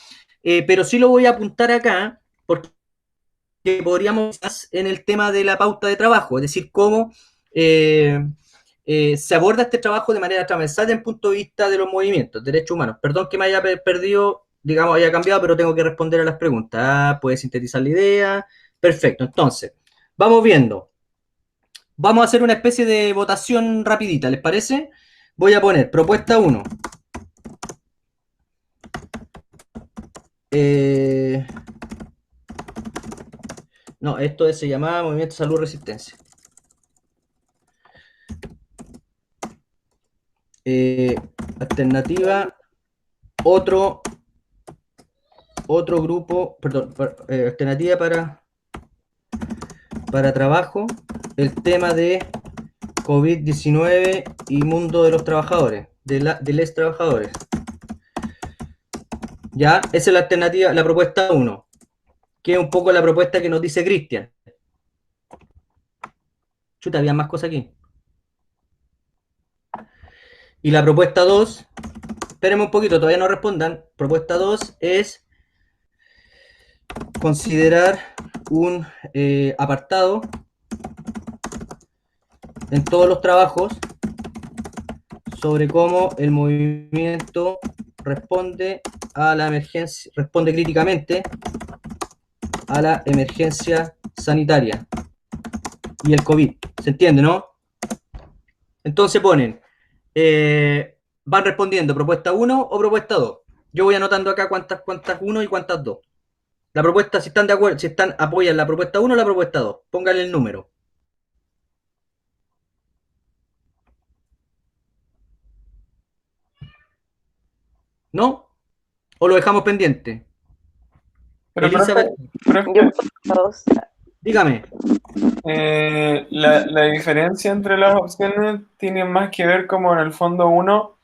Pero sí lo voy a apuntar acá, porque podríamos quizás en el tema de la pauta de trabajo, es decir, cómo se aborda este trabajo de manera transversal desde el punto de vista de los movimientos, derechos humanos. Perdón que me haya perdido, digamos, haya cambiado, pero tengo que responder a las preguntas. Puede sintetizar la idea. Perfecto, entonces, vamos viendo. Vamos a hacer una especie de votación rapidita, ¿les parece? Voy a poner propuesta 1. No, esto se llamaba Movimiento Salud Resistencia. Alternativa, otro grupo, perdón, alternativa para trabajo, el tema de COVID-19 y mundo de los trabajadores, de los trabajadores. Ya, esa es la alternativa, la propuesta 1, que es un poco la propuesta que nos dice Cristian. Chuta, había más cosas aquí. Y la propuesta 2, espérenme un poquito, todavía no respondan. Propuesta 2 es considerar un apartado en todos los trabajos sobre cómo el movimiento responde a la emergencia, responde críticamente a la emergencia sanitaria y el COVID. ¿Se entiende, no? Entonces ponen, van respondiendo propuesta 1 o propuesta 2. Yo voy anotando acá cuántas 1 y cuántas 2. La propuesta, si están de acuerdo, si apoyan la propuesta 1 o la propuesta 2, pónganle el número. ¿No? ¿O lo dejamos pendiente? Pero, Elizabeth, Yo todos. dígame. La diferencia entre las opciones tiene más que ver como en el fondo uno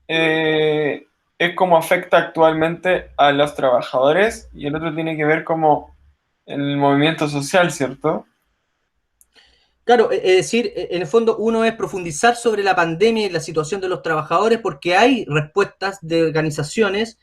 es cómo afecta actualmente a los trabajadores y el otro tiene que ver como el movimiento social, ¿cierto? Claro, es decir, en el fondo uno es profundizar sobre la pandemia y la situación de los trabajadores porque hay respuestas de organizaciones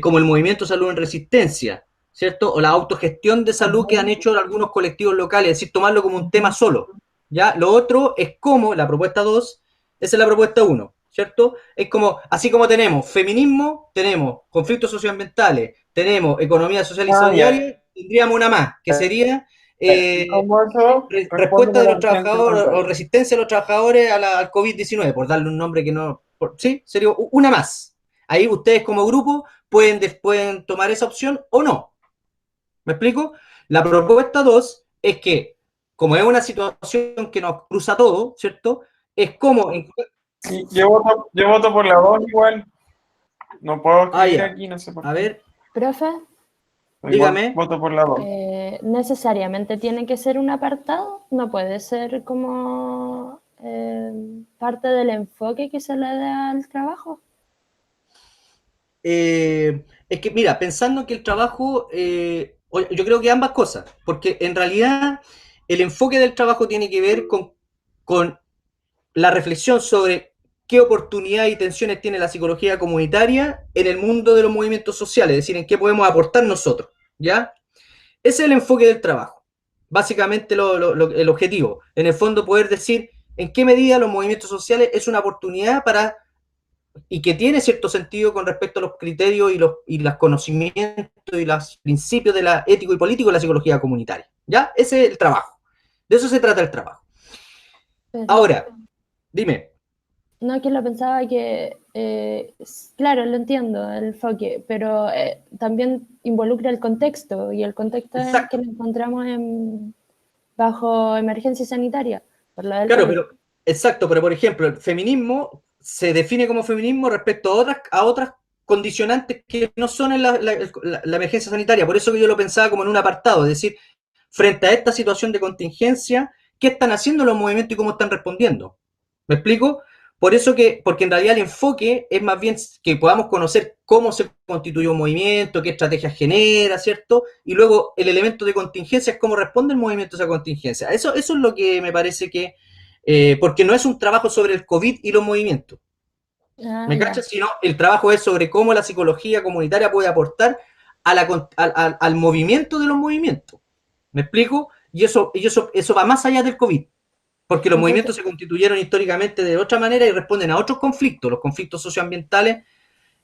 como el Movimiento Salud en Resistencia, ¿cierto? O la autogestión de salud que han hecho algunos colectivos locales, es decir, tomarlo como un tema solo, ¿ya? Lo otro es como, la propuesta 2, esa es la propuesta 1, ¿cierto? Es como, así como tenemos feminismo, tenemos conflictos socioambientales, tenemos economía social y solidaria, tendríamos una más, que sería ¿Cómo eso respuesta de responde a los la urgencia trabajadores o sanitaria? resistencia de los trabajadores al COVID-19, por darle un nombre que no... sí, sería una más. Ahí ustedes como grupo pueden tomar esa opción o no. ¿Me explico? La propuesta 2 es que, como es una situación que nos cruza todo, ¿cierto? Es como... Sí, yo voto por la 2 igual. No puedo escribir ya. aquí, no sé por qué. A ver, Profe, dígame. Voto por la 2. ¿necesariamente tiene que ser un apartado? ¿No puede ser como parte del enfoque que se le da al trabajo? Es que, mira, pensando que el trabajo, yo creo que ambas cosas, porque en realidad el enfoque del trabajo tiene que ver con la reflexión sobre qué oportunidades y tensiones tiene la psicología comunitaria en el mundo de los movimientos sociales, es decir, en qué podemos aportar nosotros, ¿ya? Ese es el enfoque del trabajo, básicamente el objetivo, en el fondo poder decir en qué medida los movimientos sociales es una oportunidad para y que tiene cierto sentido con respecto a los criterios y los conocimientos y los principios de la ético y político de la psicología comunitaria. ¿Ya? Ese es el trabajo. De eso se trata el trabajo. Pero, Ahora, dime. no, que lo pensaba que, claro, lo entiendo, el enfoque, pero también involucra el contexto, y el contexto Exacto. es que nos encontramos bajo emergencia sanitaria. Por la del Claro, COVID. pero, exacto, pero por ejemplo, el feminismo se define como feminismo respecto a otras condicionantes que no son en la emergencia sanitaria. Por eso que yo lo pensaba como en un apartado, es decir, frente a esta situación de contingencia, ¿qué están haciendo los movimientos y cómo están respondiendo? ¿Me explico? Por eso porque en realidad el enfoque es más bien que podamos conocer cómo se constituye un movimiento, qué estrategias genera, ¿cierto? Y luego el elemento de contingencia es cómo responde el movimiento a esa contingencia. Eso es lo que me parece que, porque no es un trabajo sobre el COVID y los movimientos. ¿Me cachas? Sino el trabajo es sobre cómo la psicología comunitaria puede aportar al movimiento de los movimientos. ¿Me explico? Y eso va más allá del COVID, porque los movimientos se constituyeron históricamente de otra manera y responden a otros conflictos. Los conflictos socioambientales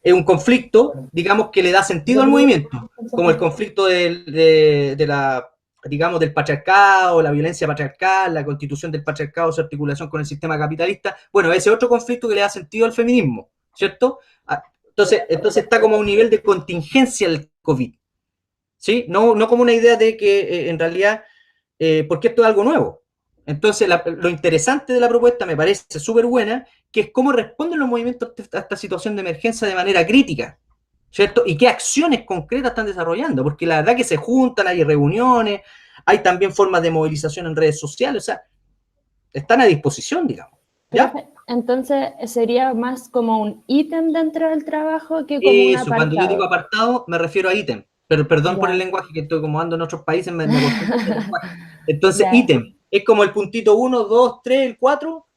es un conflicto, digamos, que le da sentido al movimiento, como el conflicto de la, digamos, del patriarcado, la violencia patriarcal, la constitución del patriarcado, su articulación con el sistema capitalista. Bueno, ese otro conflicto que le da sentido al feminismo, ¿cierto? Entonces está como a un nivel de contingencia el COVID, ¿sí? No como una idea de que en realidad, porque esto es algo nuevo. Entonces, lo interesante de la propuesta me parece súper buena, que es cómo responden los movimientos a esta situación de emergencia de manera crítica, ¿cierto? Y qué acciones concretas están desarrollando, porque la verdad que se juntan, hay reuniones, hay también formas de movilización en redes sociales, o sea, están a disposición, digamos. ¿Ya? Entonces, sería más como un ítem dentro del trabajo que como un apartado. Cuando yo digo apartado, me refiero a ítem. Pero perdón por el lenguaje, que estoy como ando en otros países, me acostumbro al lenguaje. Entonces, ítem es como el puntito 1, 2, 3, el 4,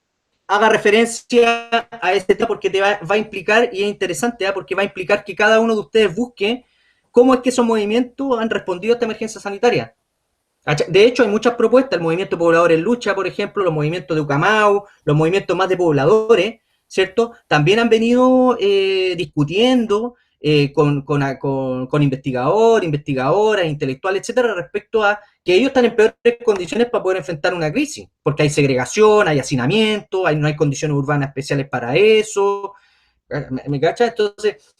haga referencia a este tema porque te va a implicar, y es interesante, porque va a implicar que cada uno de ustedes busque cómo es que esos movimientos han respondido a esta emergencia sanitaria. De hecho, hay muchas propuestas, el movimiento Pobladores en Lucha, por ejemplo, los movimientos de Ucamau, los movimientos más de pobladores, ¿cierto? También han venido discutiendo con investigadores, investigadoras, intelectuales, etcétera, respecto a que ellos están en peores condiciones para poder enfrentar una crisis, porque hay segregación, hay hacinamiento, no hay condiciones urbanas especiales para eso. ¿Me cachas? Entonces,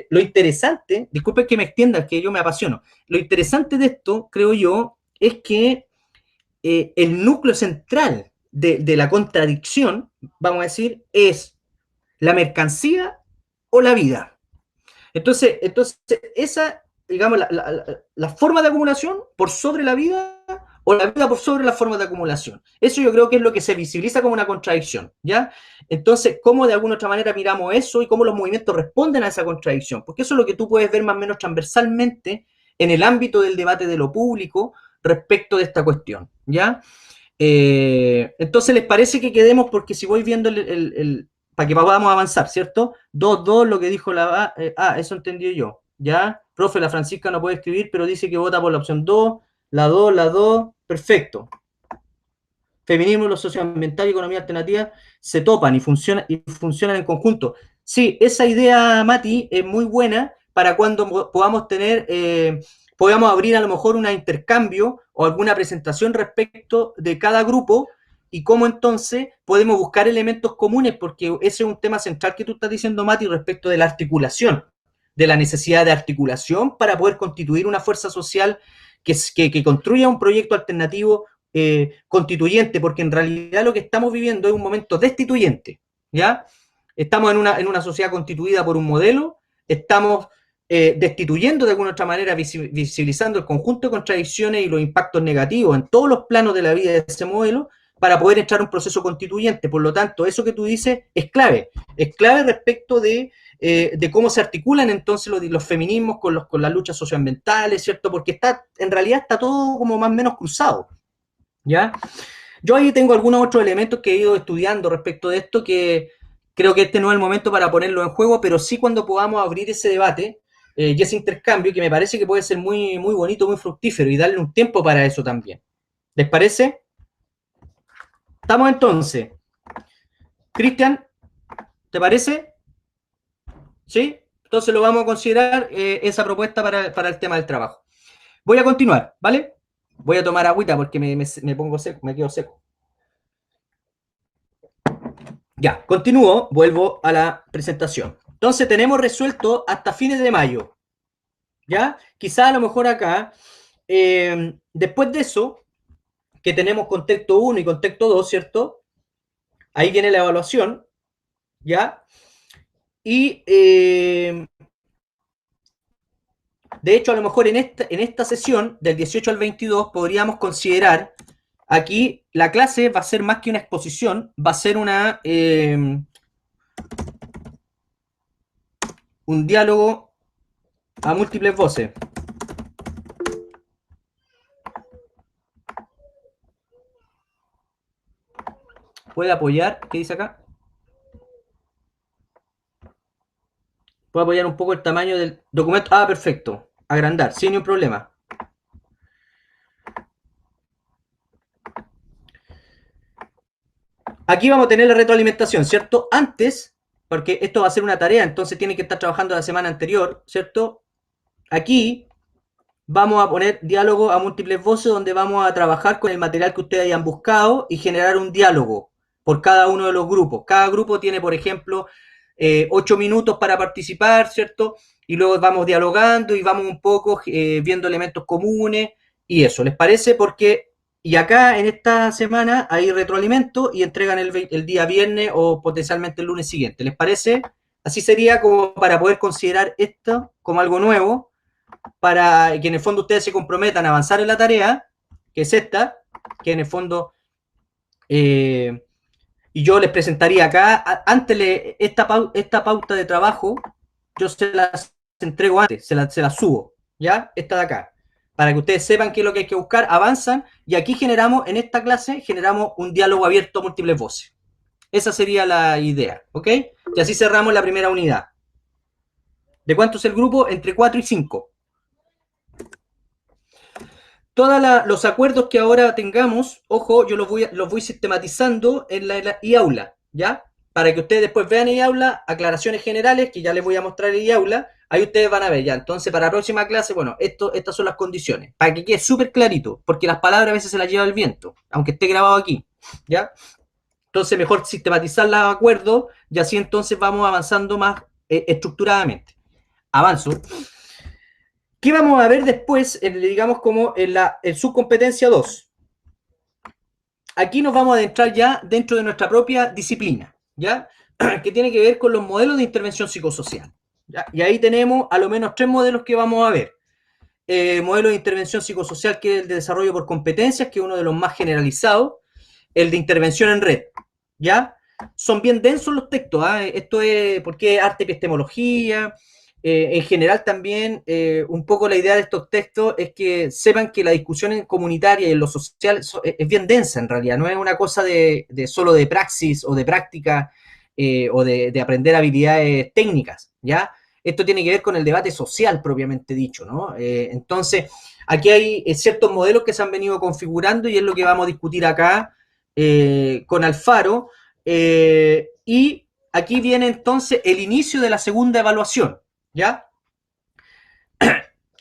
lo interesante, disculpen que me extienda, que yo me apasiono, lo interesante de esto, creo yo, es que el núcleo central de la contradicción, vamos a decir, es la mercancía o la vida. Entonces esa, digamos, la forma de acumulación por sobre la vida o la vida por sobre las formas de acumulación. Eso yo creo que es lo que se visibiliza como una contradicción, ¿ya? Entonces, ¿cómo de alguna otra manera miramos eso y cómo los movimientos responden a esa contradicción? Porque eso es lo que tú puedes ver más o menos transversalmente en el ámbito del debate de lo público respecto de esta cuestión, ¿ya? Entonces, ¿les parece que quedemos? Porque si voy viendo para que podamos avanzar, ¿cierto? 2-2, lo que dijo la... eso entendí yo, ¿ya? Profe, la Francisca no puede escribir, pero dice que vota por la opción 2, la 2, perfecto. Feminismo, lo socioambiental y economía alternativa se topan y funcionan en conjunto. Sí, esa idea, Mati, es muy buena para cuando podamos tener, podamos abrir a lo mejor un intercambio o alguna presentación respecto de cada grupo y cómo entonces podemos buscar elementos comunes, porque ese es un tema central que tú estás diciendo, Mati, respecto de la articulación, de la necesidad de articulación para poder constituir una fuerza social que construya un proyecto alternativo constituyente, porque en realidad lo que estamos viviendo es un momento destituyente, ¿ya? Estamos en una sociedad constituida por un modelo, estamos destituyendo de alguna otra manera, visibilizando el conjunto de contradicciones y los impactos negativos en todos los planos de la vida de ese modelo para poder entrar a un proceso constituyente. Por lo tanto, eso que tú dices es clave respecto de cómo se articulan entonces los feminismos con las luchas socioambientales, ¿cierto? Porque en realidad está todo como más o menos cruzado, ¿ya? Yo ahí tengo algunos otros elementos que he ido estudiando respecto de esto, que creo que este no es el momento para ponerlo en juego, pero sí cuando podamos abrir ese debate y ese intercambio, que me parece que puede ser muy, muy bonito, muy fructífero, y darle un tiempo para eso también. ¿Les parece? Estamos entonces. Cristian, ¿te parece? ¿Sí? Entonces lo vamos a considerar esa propuesta para el tema del trabajo. Voy a continuar, ¿vale? Voy a tomar agüita porque me pongo seco, me quedo seco. Ya, continúo, vuelvo a la presentación. Entonces tenemos resuelto hasta fines de mayo. ¿Ya? Quizá a lo mejor acá, después de eso, que tenemos contexto 1 y contexto 2, ¿cierto? Ahí viene la evaluación, ¿ya? Y de hecho, a lo mejor en esta sesión, del 18 al 22, podríamos considerar, aquí la clase va a ser más que una exposición, va a ser un diálogo a múltiples voces. ¿Puede apoyar? ¿Qué dice acá? Puedo apoyar un poco el tamaño del documento. Ah, perfecto. Agrandar, sin ningún problema. Aquí vamos a tener la retroalimentación, ¿cierto? Antes, porque esto va a ser una tarea, entonces tiene que estar trabajando la semana anterior, ¿cierto? Aquí vamos a poner diálogo a múltiples voces, donde vamos a trabajar con el material que ustedes hayan buscado y generar un diálogo por cada uno de los grupos. Cada grupo tiene, por ejemplo, 8 minutos para participar, ¿cierto? Y luego vamos dialogando y vamos un poco viendo elementos comunes y eso, ¿les parece? Porque, y acá en esta semana hay retroalimento y entregan el día viernes o potencialmente el lunes siguiente, ¿les parece? Así sería como para poder considerar esto como algo nuevo, para que en el fondo ustedes se comprometan a avanzar en la tarea, que es esta, que en el fondo, y yo les presentaría acá, antes esta pauta de trabajo, yo se las entrego antes, se las subo, ¿ya? Esta de acá, para que ustedes sepan qué es lo que hay que buscar, avanzan, y aquí generamos, en esta clase, generamos un diálogo abierto a múltiples voces. Esa sería la idea, ¿ok? Y así cerramos la primera unidad. ¿De cuánto es el grupo? Entre 4 y 5. Todos los acuerdos que ahora tengamos, ojo, yo los voy sistematizando en la e-aula, ¿ya? Para que ustedes después vean e-aula, aclaraciones generales, que ya les voy a mostrar en e-aula, ahí ustedes van a ver, ya. Entonces, para la próxima clase, bueno, estas son las condiciones, para que quede súper clarito, porque las palabras a veces se las lleva el viento, aunque esté grabado aquí, ¿ya? Entonces, mejor sistematizar los acuerdos, y así entonces vamos avanzando más estructuradamente. Avanzo. ¿Qué vamos a ver después, digamos, como en subcompetencia 2? Aquí nos vamos a adentrar ya dentro de nuestra propia disciplina, ¿ya? Que tiene que ver con los modelos de intervención psicosocial, ¿ya? Y ahí tenemos a lo menos 3 modelos que vamos a ver. Modelo de intervención psicosocial, que es el de desarrollo por competencias, que es uno de los más generalizados. El de intervención en red, ¿ya? Son bien densos los textos, ¿eh? Esto es porque es arte epistemología. En general también, un poco la idea de estos textos es que sepan que la discusión comunitaria y en lo social es bien densa en realidad, no es una cosa de solo de praxis o de práctica o de aprender habilidades técnicas, ¿ya? Esto tiene que ver con el debate social propiamente dicho, ¿no? Entonces, aquí hay ciertos modelos que se han venido configurando y es lo que vamos a discutir acá con Alfaro. Y aquí viene entonces el inicio de la segunda evaluación, ¿ya?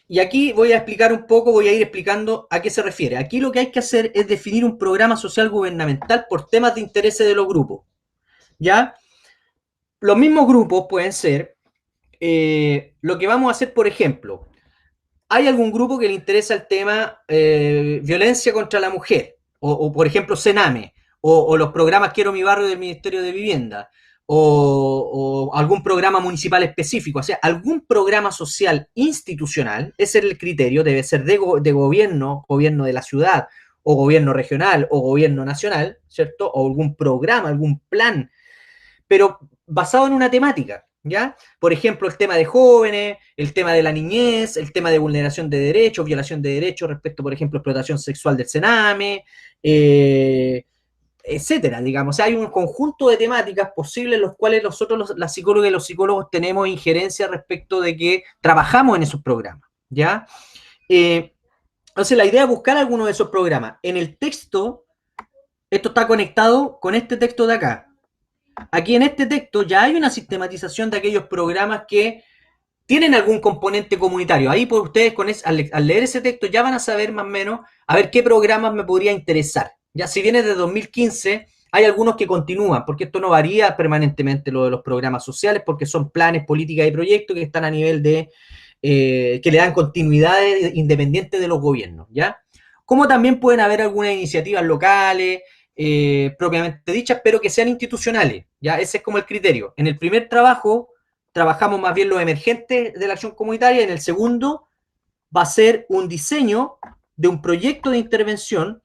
Y aquí voy a explicar un poco, voy a ir explicando a qué se refiere. Aquí lo que hay que hacer es definir un programa social gubernamental por temas de interés de los grupos, ¿ya? Los mismos grupos pueden ser, lo que vamos a hacer, por ejemplo, hay algún grupo que le interesa el tema violencia contra la mujer, o por ejemplo, Sename, o los programas Quiero mi barrio del Ministerio de Vivienda, o algún programa municipal específico, o sea, algún programa social institucional, ese es el criterio, debe ser de gobierno de la ciudad, o gobierno regional, o gobierno nacional, ¿cierto? O algún programa, algún plan, pero basado en una temática, ¿ya? Por ejemplo, el tema de jóvenes, el tema de la niñez, el tema de vulneración de derechos, violación de derechos respecto, por ejemplo, explotación sexual del Sename, etcétera, digamos. O sea, hay un conjunto de temáticas posibles en los cuales nosotros, las psicólogas y los psicólogos, tenemos injerencia respecto de que trabajamos en esos programas, ¿ya? Entonces, la idea es buscar alguno de esos programas. En el texto, esto está conectado con este texto de acá. Aquí en este texto ya hay una sistematización de aquellos programas que tienen algún componente comunitario. Ahí por ustedes al leer ese texto ya van a saber más o menos a ver qué programas me podría interesar. Ya si viene de 2015, hay algunos que continúan, porque esto no varía permanentemente lo de los programas sociales, porque son planes, políticas y proyectos que están a nivel de, que le dan continuidad independiente de los gobiernos, ¿ya? Como también pueden haber algunas iniciativas locales, propiamente dichas, pero que sean institucionales, ¿ya? Ese es como el criterio. En el primer trabajo, trabajamos más bien los emergentes de la acción comunitaria, en el segundo va a ser un diseño de un proyecto de intervención,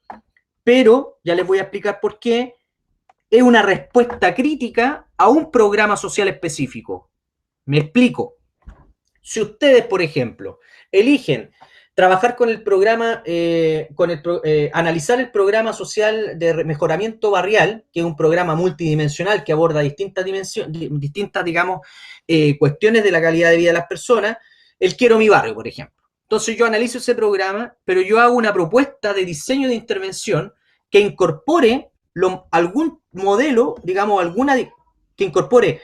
pero ya les voy a explicar por qué, es una respuesta crítica a un programa social específico. Me explico. Si ustedes, por ejemplo, eligen trabajar con el programa, analizar el programa social de mejoramiento barrial, que es un programa multidimensional que aborda distintas digamos, cuestiones de la calidad de vida de las personas. El Quiero mi barrio, por ejemplo. Entonces yo analizo ese programa, pero yo hago una propuesta de diseño de intervención que incorpore algún modelo, digamos, que incorpore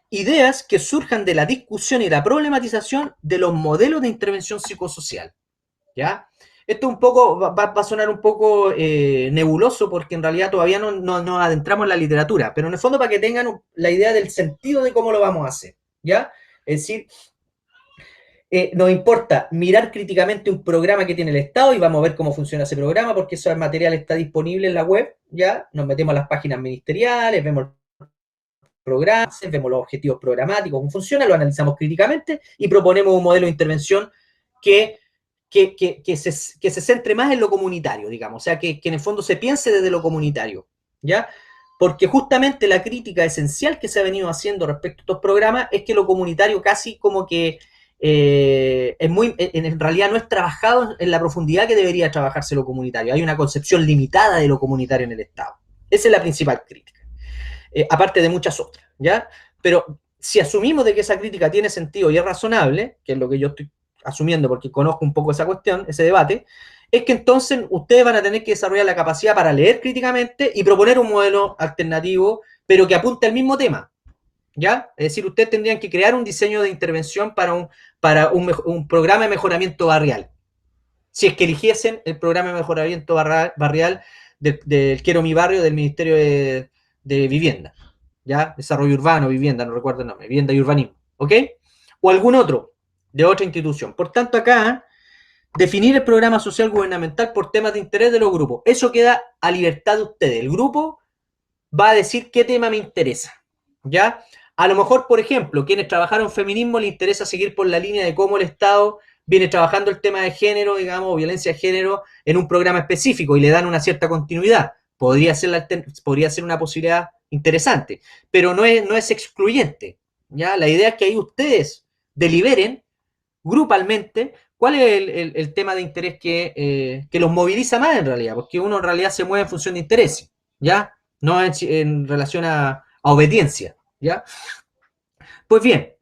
ideas que surjan de la discusión y la problematización de los modelos de intervención psicosocial. ¿Ya? Esto un poco va a sonar un poco nebuloso porque en realidad todavía no nos adentramos en la literatura, pero en el fondo para que tengan la idea del sentido de cómo lo vamos a hacer, ¿ya? Es decir, nos importa mirar críticamente un programa que tiene el Estado y vamos a ver cómo funciona ese programa porque ese material está disponible en la web, ¿ya? Nos metemos a las páginas ministeriales, vemos programas, vemos los objetivos programáticos, cómo funciona, lo analizamos críticamente y proponemos un modelo de intervención que se centre más en lo comunitario, digamos, o sea, que en el fondo se piense desde lo comunitario, ¿ya? Porque justamente la crítica esencial que se ha venido haciendo respecto a estos programas es que lo comunitario casi como que en realidad no es trabajado en la profundidad que debería trabajarse lo comunitario. Hay una concepción limitada de lo comunitario en el Estado. Esa es la principal crítica, aparte de muchas otras, ¿ya? Pero si asumimos de que esa crítica tiene sentido y es razonable, que es lo que yo estoy asumiendo porque conozco un poco esa cuestión, ese debate, es que entonces ustedes van a tener que desarrollar la capacidad para leer críticamente y proponer un modelo alternativo, pero que apunte al mismo tema, ¿ya? Es decir, ustedes tendrían que crear un diseño de intervención para un programa de mejoramiento barrial. Si es que eligiesen el programa de mejoramiento barrial del Quiero mi barrio del Ministerio de Vivienda, ¿ya? Desarrollo urbano, vivienda, no recuerdo el nombre, vivienda y urbanismo, ¿ok? O algún otro de otra institución. Por tanto, acá, definir el programa social gubernamental por temas de interés de los grupos. Eso queda a libertad de ustedes. El grupo va a decir qué tema me interesa, ¿ya? A lo mejor, por ejemplo, quienes trabajaron feminismo les interesa seguir por la línea de cómo el Estado viene trabajando el tema de género, digamos, violencia de género en un programa específico y le dan una cierta continuidad. Podría ser una posibilidad interesante, pero no es excluyente, ¿ya? La idea es que ahí ustedes deliberen grupalmente cuál es el tema de interés que los moviliza más en realidad, porque uno en realidad se mueve en función de intereses, ¿ya? No en relación a obediencia, ¿ya? Pues bien,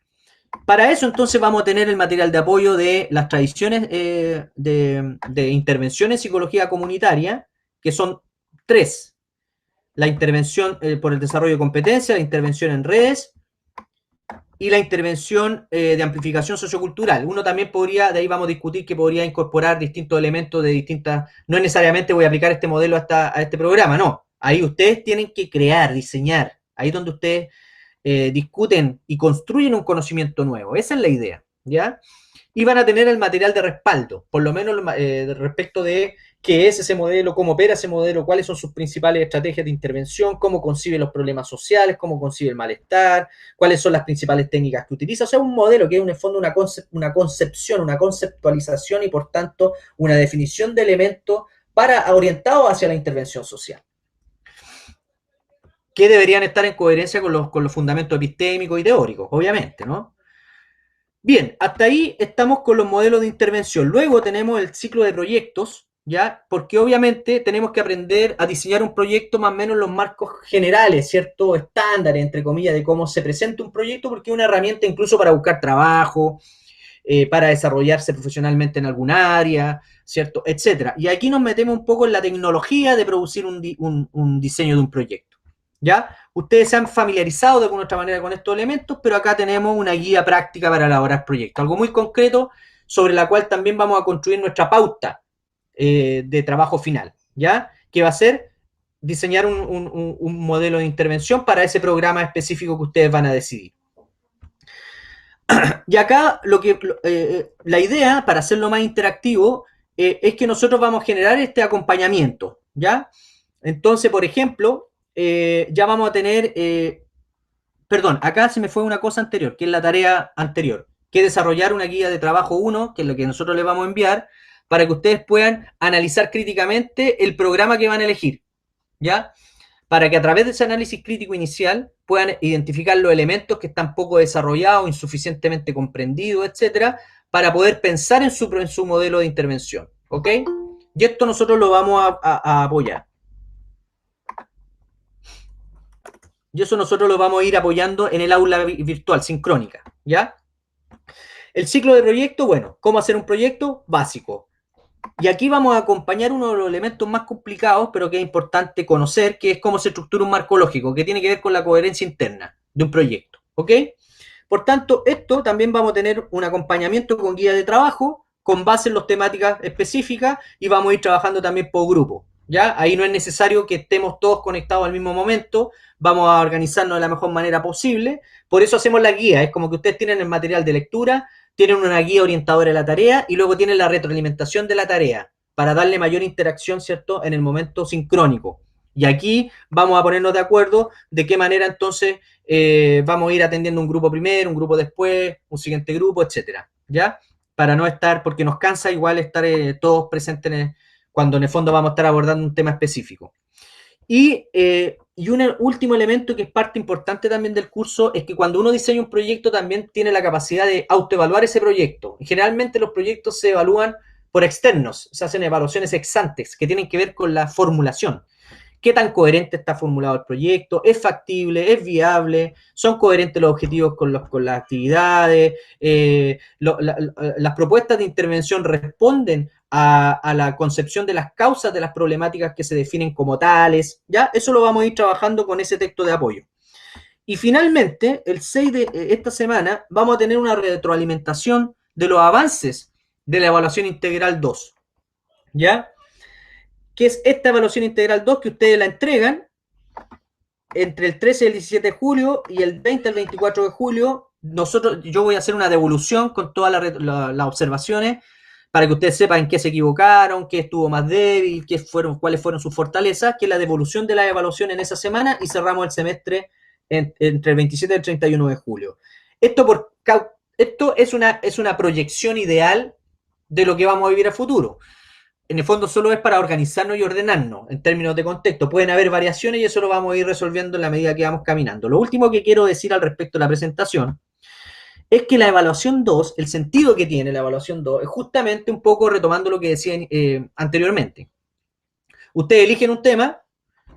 para eso entonces vamos a tener el material de apoyo de las tradiciones de intervención en psicología comunitaria, que son 3. La intervención por el desarrollo de competencias, la intervención en redes y la intervención de amplificación sociocultural. Uno también podría, de ahí vamos a discutir que podría incorporar distintos elementos de distintas, no necesariamente voy a aplicar este modelo a este programa, no. Ahí ustedes tienen que crear, diseñar, ahí es donde ustedes discuten y construyen un conocimiento nuevo. Esa es la idea, ¿ya? Y van a tener el material de respaldo, por lo menos respecto de qué es ese modelo, cómo opera ese modelo, cuáles son sus principales estrategias de intervención, cómo concibe los problemas sociales, cómo concibe el malestar, cuáles son las principales técnicas que utiliza. O sea, un modelo que es en el fondo una concepción, una conceptualización y por tanto una definición de elementos orientados hacia la intervención social, que deberían estar en coherencia con los fundamentos epistémicos y teóricos, obviamente, ¿no? Bien, hasta ahí estamos con los modelos de intervención. Luego tenemos el ciclo de proyectos, ¿ya? Porque obviamente tenemos que aprender a diseñar un proyecto más o menos en los marcos generales, ¿cierto? Estándares, entre comillas, de cómo se presenta un proyecto, porque es una herramienta incluso para buscar trabajo, para desarrollarse profesionalmente en algún área, ¿cierto? Etcétera. Y aquí nos metemos un poco en la tecnología de producir un diseño de un proyecto, ¿ya? Ustedes se han familiarizado de alguna otra manera con estos elementos, pero acá tenemos una guía práctica para elaborar proyectos, algo muy concreto sobre la cual también vamos a construir nuestra pauta de trabajo final, ¿ya? Que va a ser diseñar un modelo de intervención para ese programa específico que ustedes van a decidir. Y acá la idea, para hacerlo más interactivo, es que nosotros vamos a generar este acompañamiento, ¿ya? Entonces, por ejemplo, ya vamos a tener, perdón, acá se me fue una cosa anterior, que es la tarea anterior, que es desarrollar una guía de trabajo 1, que es lo que nosotros les vamos a enviar, para que ustedes puedan analizar críticamente el programa que van a elegir, ¿ya? Para que a través de ese análisis crítico inicial puedan identificar los elementos que están poco desarrollados, insuficientemente comprendidos, etcétera, para poder pensar en su modelo de intervención, ¿ok? Y esto nosotros lo vamos a apoyar. Y eso nosotros lo vamos a ir apoyando en el aula virtual, sincrónica, ¿ya? El ciclo de proyecto, bueno, ¿cómo hacer un proyecto? Básico. Y aquí vamos a acompañar uno de los elementos más complicados, pero que es importante conocer, que es cómo se estructura un marco lógico, que tiene que ver con la coherencia interna de un proyecto, ¿ok? Por tanto, esto también vamos a tener un acompañamiento con guía de trabajo, con base en las temáticas específicas, y vamos a ir trabajando también por grupo, ¿ya? Ahí no es necesario que estemos todos conectados al mismo momento, vamos a organizarnos de la mejor manera posible, por eso hacemos la guía, es como que ustedes tienen el material de lectura, tienen una guía orientadora de la tarea y luego tienen la retroalimentación de la tarea para darle mayor interacción, ¿cierto?, en el momento sincrónico. Y aquí vamos a ponernos de acuerdo de qué manera entonces vamos a ir atendiendo un grupo primero, un grupo después, un siguiente grupo, etcétera, ¿ya? Para no estar, porque nos cansa igual estar todos presentes cuando en el fondo vamos a estar abordando un tema específico. Y un último elemento que es parte importante también del curso es que cuando uno diseña un proyecto también tiene la capacidad de autoevaluar ese proyecto. Generalmente los proyectos se evalúan por externos, se hacen evaluaciones ex antes que tienen que ver con la formulación. ¿Qué tan coherente está formulado el proyecto? ¿Es factible? ¿Es viable? ¿Son coherentes los objetivos con las actividades? ¿Las propuestas de intervención responden a la concepción de las causas de las problemáticas que se definen como tales? ¿Ya? Eso lo vamos a ir trabajando con ese texto de apoyo. Y finalmente, el 6 de esta semana, vamos a tener una retroalimentación de los avances de la evaluación integral 2. ¿Ya? Que es esta evaluación integral 2 que ustedes la entregan entre el 13 y el 17 de julio y el 20 al 24 de julio. Yo voy a hacer una devolución con todas las observaciones para que ustedes sepan en qué se equivocaron, qué estuvo más débil, cuáles fueron sus fortalezas, que es la devolución de la evaluación en esa semana y cerramos el semestre entre el 27 y el 31 de julio. Esto es una proyección ideal de lo que vamos a vivir a futuro. En el fondo solo es para organizarnos y ordenarnos en términos de contexto. Pueden haber variaciones y eso lo vamos a ir resolviendo en la medida que vamos caminando. Lo último que quiero decir al respecto de la presentación es que la evaluación 2, el sentido que tiene la evaluación 2, es justamente un poco retomando lo que decía anteriormente. Ustedes eligen un tema,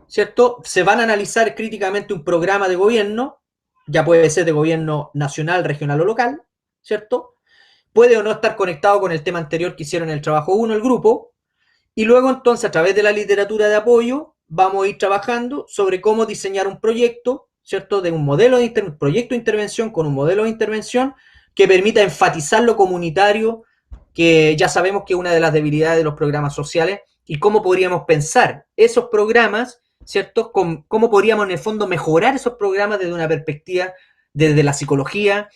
¿cierto? Se van a analizar críticamente un programa de gobierno, ya puede ser de gobierno nacional, regional o local, ¿cierto? Puede o no estar conectado con el tema anterior que hicieron en el trabajo 1, el grupo, y luego entonces a través de la literatura de apoyo vamos a ir trabajando sobre cómo diseñar un proyecto, ¿cierto? De un modelo de proyecto de intervención con un modelo de intervención que permita enfatizar lo comunitario, que ya sabemos que es una de las debilidades de los programas sociales, y cómo podríamos pensar esos programas, ¿cierto? Cómo podríamos en el fondo mejorar esos programas desde una perspectiva desde la psicología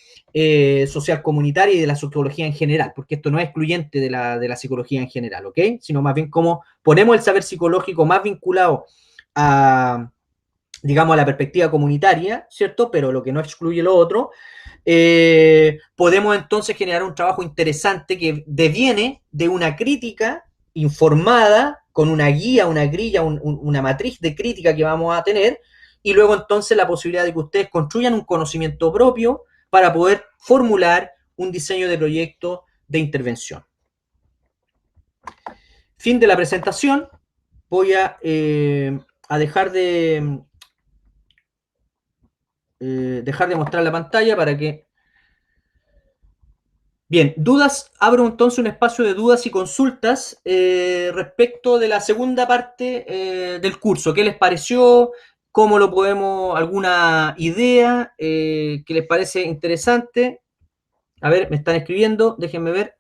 social comunitaria y de la psicología en general, porque esto no es excluyente de la psicología en general, ¿ok? Sino más bien cómo ponemos el saber psicológico más vinculado a, digamos, a la perspectiva comunitaria, ¿cierto? Pero lo que no excluye lo otro, podemos entonces generar un trabajo interesante que deviene de una crítica informada, con una guía, una grilla, una matriz de crítica que vamos a tener, y luego entonces la posibilidad de que ustedes construyan un conocimiento propio para poder formular un diseño de proyecto de intervención. Fin de la presentación. Voy a dejar de mostrar la pantalla para que... Bien, dudas. Abro entonces un espacio de dudas y consultas respecto de la segunda parte del curso. ¿Qué les pareció? ¿Cómo lo podemos? ¿Alguna idea que les parece interesante? A ver, me están escribiendo, déjenme ver.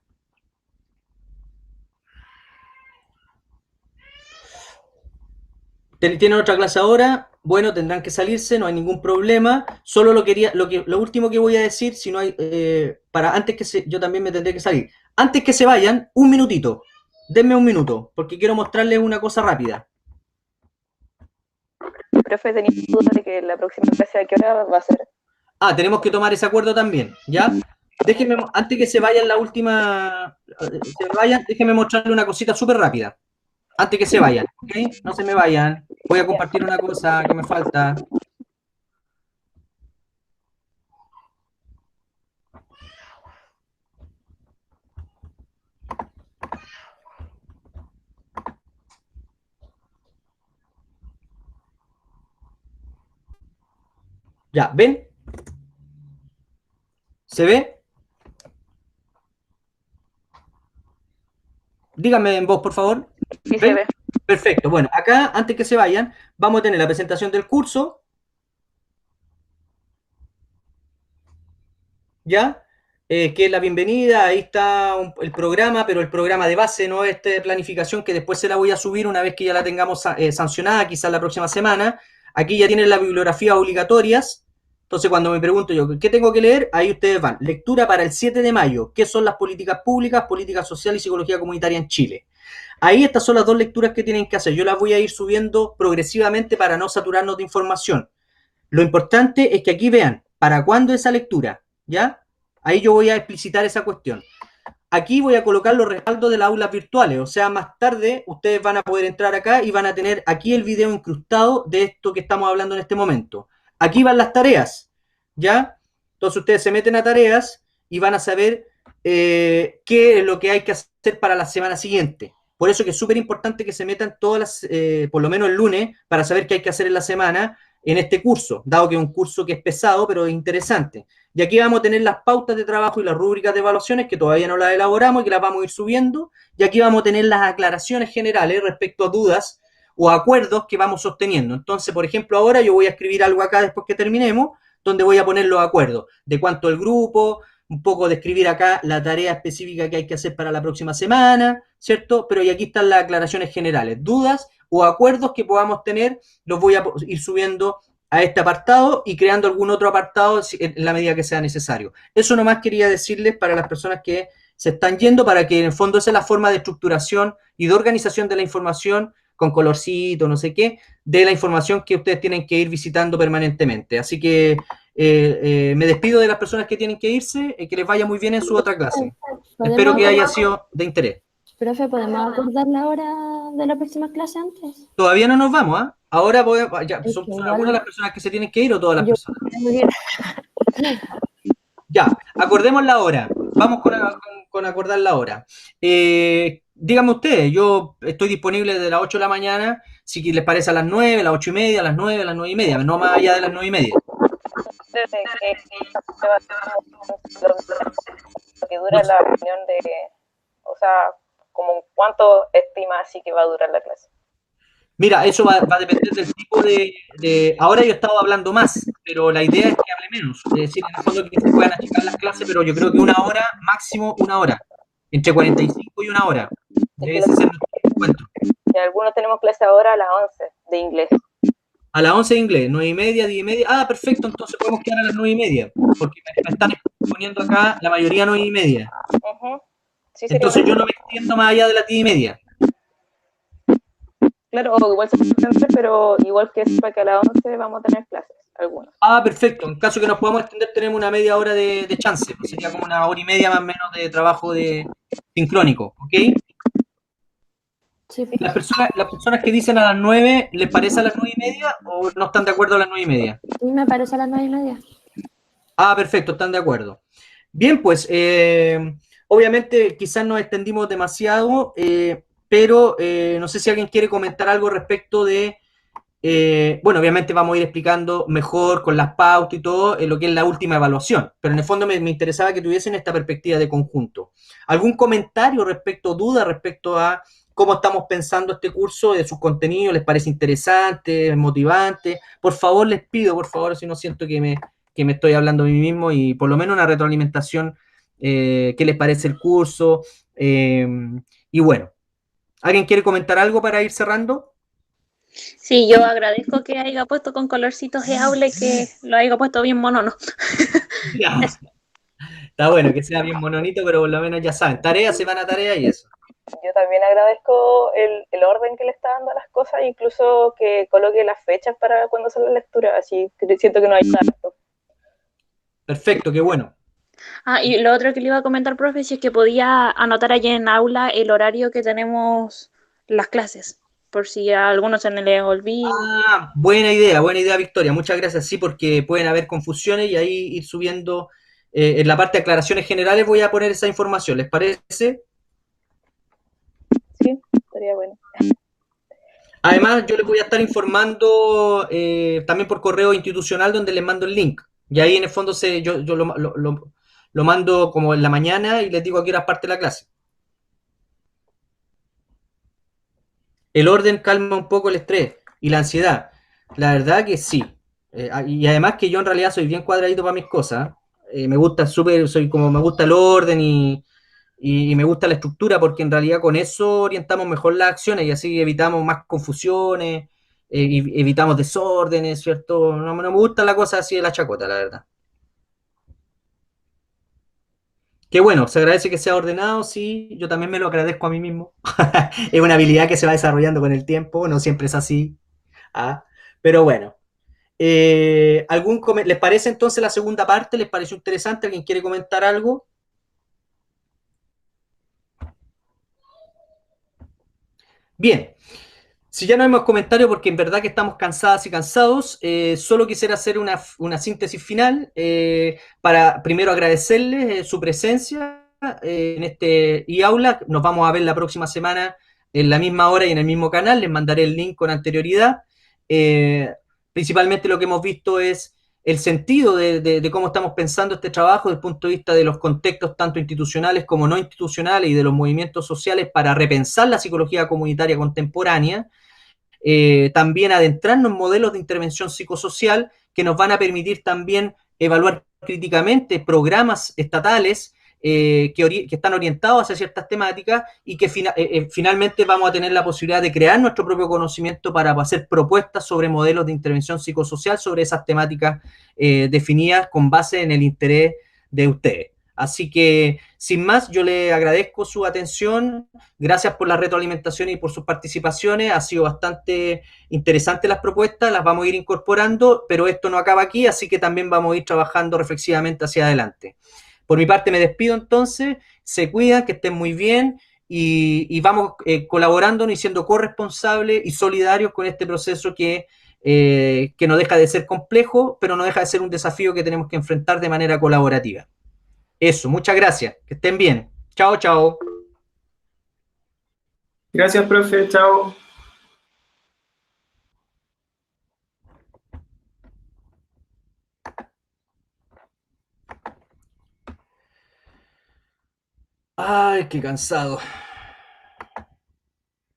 ¿Tienen otra clase ahora? Bueno, tendrán que salirse, no hay ningún problema. Solo lo último que voy a decir, si no hay, yo también me tendré que salir. Antes que se vayan, un minutito. Denme un minuto, porque quiero mostrarles una cosa rápida. Profe, tenía duda de que la próxima clase a qué hora va a ser. Ah, tenemos que tomar ese acuerdo también, ¿ya? Déjenme, antes que se vayan déjenme mostrarles una cosita súper rápida. Antes que se vayan, ¿ok? No se me vayan. Voy a compartir una cosa que me falta. Ya, ¿ven? ¿Se ve? Díganme en voz, por favor. Sí se ¿Ven? ve. Perfecto. Bueno, acá, antes que se vayan, vamos a tener la presentación del curso. ¿Ya? Que es la bienvenida, ahí está el programa, pero el programa de base, no esta de planificación, que después se la voy a subir una vez que ya la tengamos sancionada, quizás la próxima semana. Aquí ya tienen las bibliografías obligatorias. Entonces, cuando me pregunto yo, ¿qué tengo que leer? Ahí ustedes van. Lectura para el 7 de mayo. ¿Qué son las políticas públicas, política social y psicología comunitaria en Chile? Ahí estas son las dos lecturas que tienen que hacer. Yo las voy a ir subiendo progresivamente para no saturarnos de información. Lo importante es que aquí vean para cuándo esa lectura, ¿ya? Ahí yo voy a explicitar esa cuestión. Aquí voy a colocar los respaldos de las aulas virtuales, o sea, más tarde ustedes van a poder entrar acá y van a tener aquí el video incrustado de esto que estamos hablando en este momento. Aquí van las tareas, ¿ya? Entonces ustedes se meten a tareas y van a saber qué es lo que hay que hacer para la semana siguiente. Por eso que es súper importante que se metan todas las, por lo menos el lunes, para saber qué hay que hacer en la semana en este curso, dado que es un curso que es pesado, pero es interesante. Y aquí vamos a tener las pautas de trabajo y las rúbricas de evaluaciones, que todavía no las elaboramos y que las vamos a ir subiendo. Y aquí vamos a tener las aclaraciones generales respecto a dudas o acuerdos que vamos sosteniendo. Entonces, por ejemplo, ahora yo voy a escribir algo acá después que terminemos, donde voy a poner los acuerdos, de cuánto el grupo, un poco de escribir acá la tarea específica que hay que hacer para la próxima semana, ¿cierto? Pero y aquí están las aclaraciones generales. Dudas o acuerdos que podamos tener, los voy a ir subiendo a este apartado y creando algún otro apartado en la medida que sea necesario. Eso nomás quería decirles para las personas que se están yendo, para que en el fondo esa es la forma de estructuración y de organización de la información con colorcito, no sé qué, de la información que ustedes tienen que ir visitando permanentemente. Así que me despido de las personas que tienen que irse, que les vaya muy bien en su otra clase. Espero que haya sido de interés. Profe, ¿podemos acordar la hora de la próxima clase antes? Todavía no nos vamos, ¿ah? Ahora ya, Es ¿son que igual- algunas las personas que se tienen que ir o todas las Yo- personas? Ya, acordemos la hora. Vamos con acordar la hora. Díganme ustedes, yo estoy disponible desde las 8 de la mañana, si les parece a las 9, a las 8 y media, a las 9, a las 9 y media, no más allá de las 9 y media. Desde que dura la reunión de, o sea, como cuánto estima así que va a durar la clase. Mira, eso va a depender del tipo de... Ahora yo he estado hablando más, pero la idea es que hable menos. Es decir, en el fondo que se puedan achicar las clases, pero yo creo que una hora, máximo una hora. Entre 45 y una hora. Debe ser nuestro encuentro. Y algunos tenemos clase ahora a las 11 de inglés. A las 11 de inglés, 9 y media, 10 y media. Ah, perfecto, entonces podemos quedar a las 9 y media. Porque me están poniendo acá la mayoría 9 y media. Sí, Entonces yo no me extiendo más allá de las 10 y media. Claro, o igual se puede extender, pero igual que sepa que a las 11 vamos a tener clases, algunos. Ah, perfecto. En caso que nos podamos extender, tenemos una media hora de chance. Pues sería como una hora y media más o menos de trabajo sincrónico, ¿ok? Sí, Las personas que dicen a las 9, ¿les parece a las 9 y media o no están de acuerdo a las 9 y media? sí, me parece a las 9:30. Ah, perfecto, están de acuerdo. Bien, pues, obviamente quizás nos extendimos demasiado, pero no sé si alguien quiere comentar algo respecto de, bueno, obviamente vamos a ir explicando mejor con las pautas y todo lo que es la última evaluación, pero en el fondo me interesaba que tuviesen esta perspectiva de conjunto. ¿Algún comentario respecto, duda respecto a cómo estamos pensando este curso, de sus contenidos? ¿Les parece interesante, motivante? Por favor, les pido, por favor, si no siento que me estoy hablando a mí mismo, y por lo menos una retroalimentación, qué les parece el curso, y bueno, ¿alguien quiere comentar algo para ir cerrando? Sí, yo agradezco que haya puesto con colorcitos de aula y que lo haya puesto bien monono. Ya. Está bueno que sea bien mononito, pero por lo menos ya saben, tarea, semana, tarea y eso. Yo también agradezco el orden que le está dando a las cosas, incluso que coloque las fechas para cuando sale la lectura, así que siento que no hay tanto. Perfecto, qué bueno. Ah, y lo otro que le iba a comentar, profe, si es que podía anotar allí en aula el horario que tenemos las clases, por si a algunos se les olvida. Ah, buena idea, Victoria. Muchas gracias. Sí, porque pueden haber confusiones y ahí ir subiendo. En la parte de aclaraciones generales voy a poner esa información. ¿Les parece? Sí, estaría bueno. Además, yo les voy a estar informando también por correo institucional donde les mando el link. Y ahí en el fondo yo lo mando como en la mañana y les digo a qué hora parte la clase. El orden calma un poco el estrés y la ansiedad. La verdad que sí. Y además que yo en realidad soy bien cuadradito para mis cosas. Me gusta me gusta el orden y me gusta la estructura porque en realidad con eso orientamos mejor las acciones y así evitamos más confusiones, evitamos desórdenes, ¿cierto? No me gusta la cosa así de la chacota, la verdad. Qué bueno, se agradece que sea ordenado, sí, yo también me lo agradezco a mí mismo. Es una habilidad que se va desarrollando con el tiempo, no siempre es así. ¿Ah? Pero bueno. ¿Les parece entonces la segunda parte? ¿Les pareció interesante? ¿Alguien quiere comentar algo? Bien, si ya no hay más comentarios, porque en verdad que estamos cansadas y cansados, solo quisiera hacer una síntesis final para primero agradecerles su presencia en este e-aula. Nos vamos a ver la próxima semana en la misma hora y en el mismo canal. Les mandaré el link con anterioridad. Eh, Principalmente lo que hemos visto es el sentido de cómo estamos pensando este trabajo desde el punto de vista de los contextos tanto institucionales como no institucionales y de los movimientos sociales para repensar la psicología comunitaria contemporánea. También adentrarnos en modelos de intervención psicosocial que nos van a permitir también evaluar críticamente programas estatales que están orientados hacia ciertas temáticas y que finalmente vamos a tener la posibilidad de crear nuestro propio conocimiento para hacer propuestas sobre modelos de intervención psicosocial sobre esas temáticas definidas con base en el interés de ustedes. Así que, sin más, yo le agradezco su atención. Gracias por la retroalimentación y por sus participaciones. Ha sido bastante interesante las propuestas, las vamos a ir incorporando, pero esto no acaba aquí, así que también vamos a ir trabajando reflexivamente hacia adelante. Por mi parte me despido entonces, se cuidan, que estén muy bien y vamos colaborando y siendo corresponsables y solidarios con este proceso que no deja de ser complejo, pero no deja de ser un desafío que tenemos que enfrentar de manera colaborativa. Eso, muchas gracias, que estén bien. Chao, chao. Gracias, profe. Chao. Ay, qué cansado.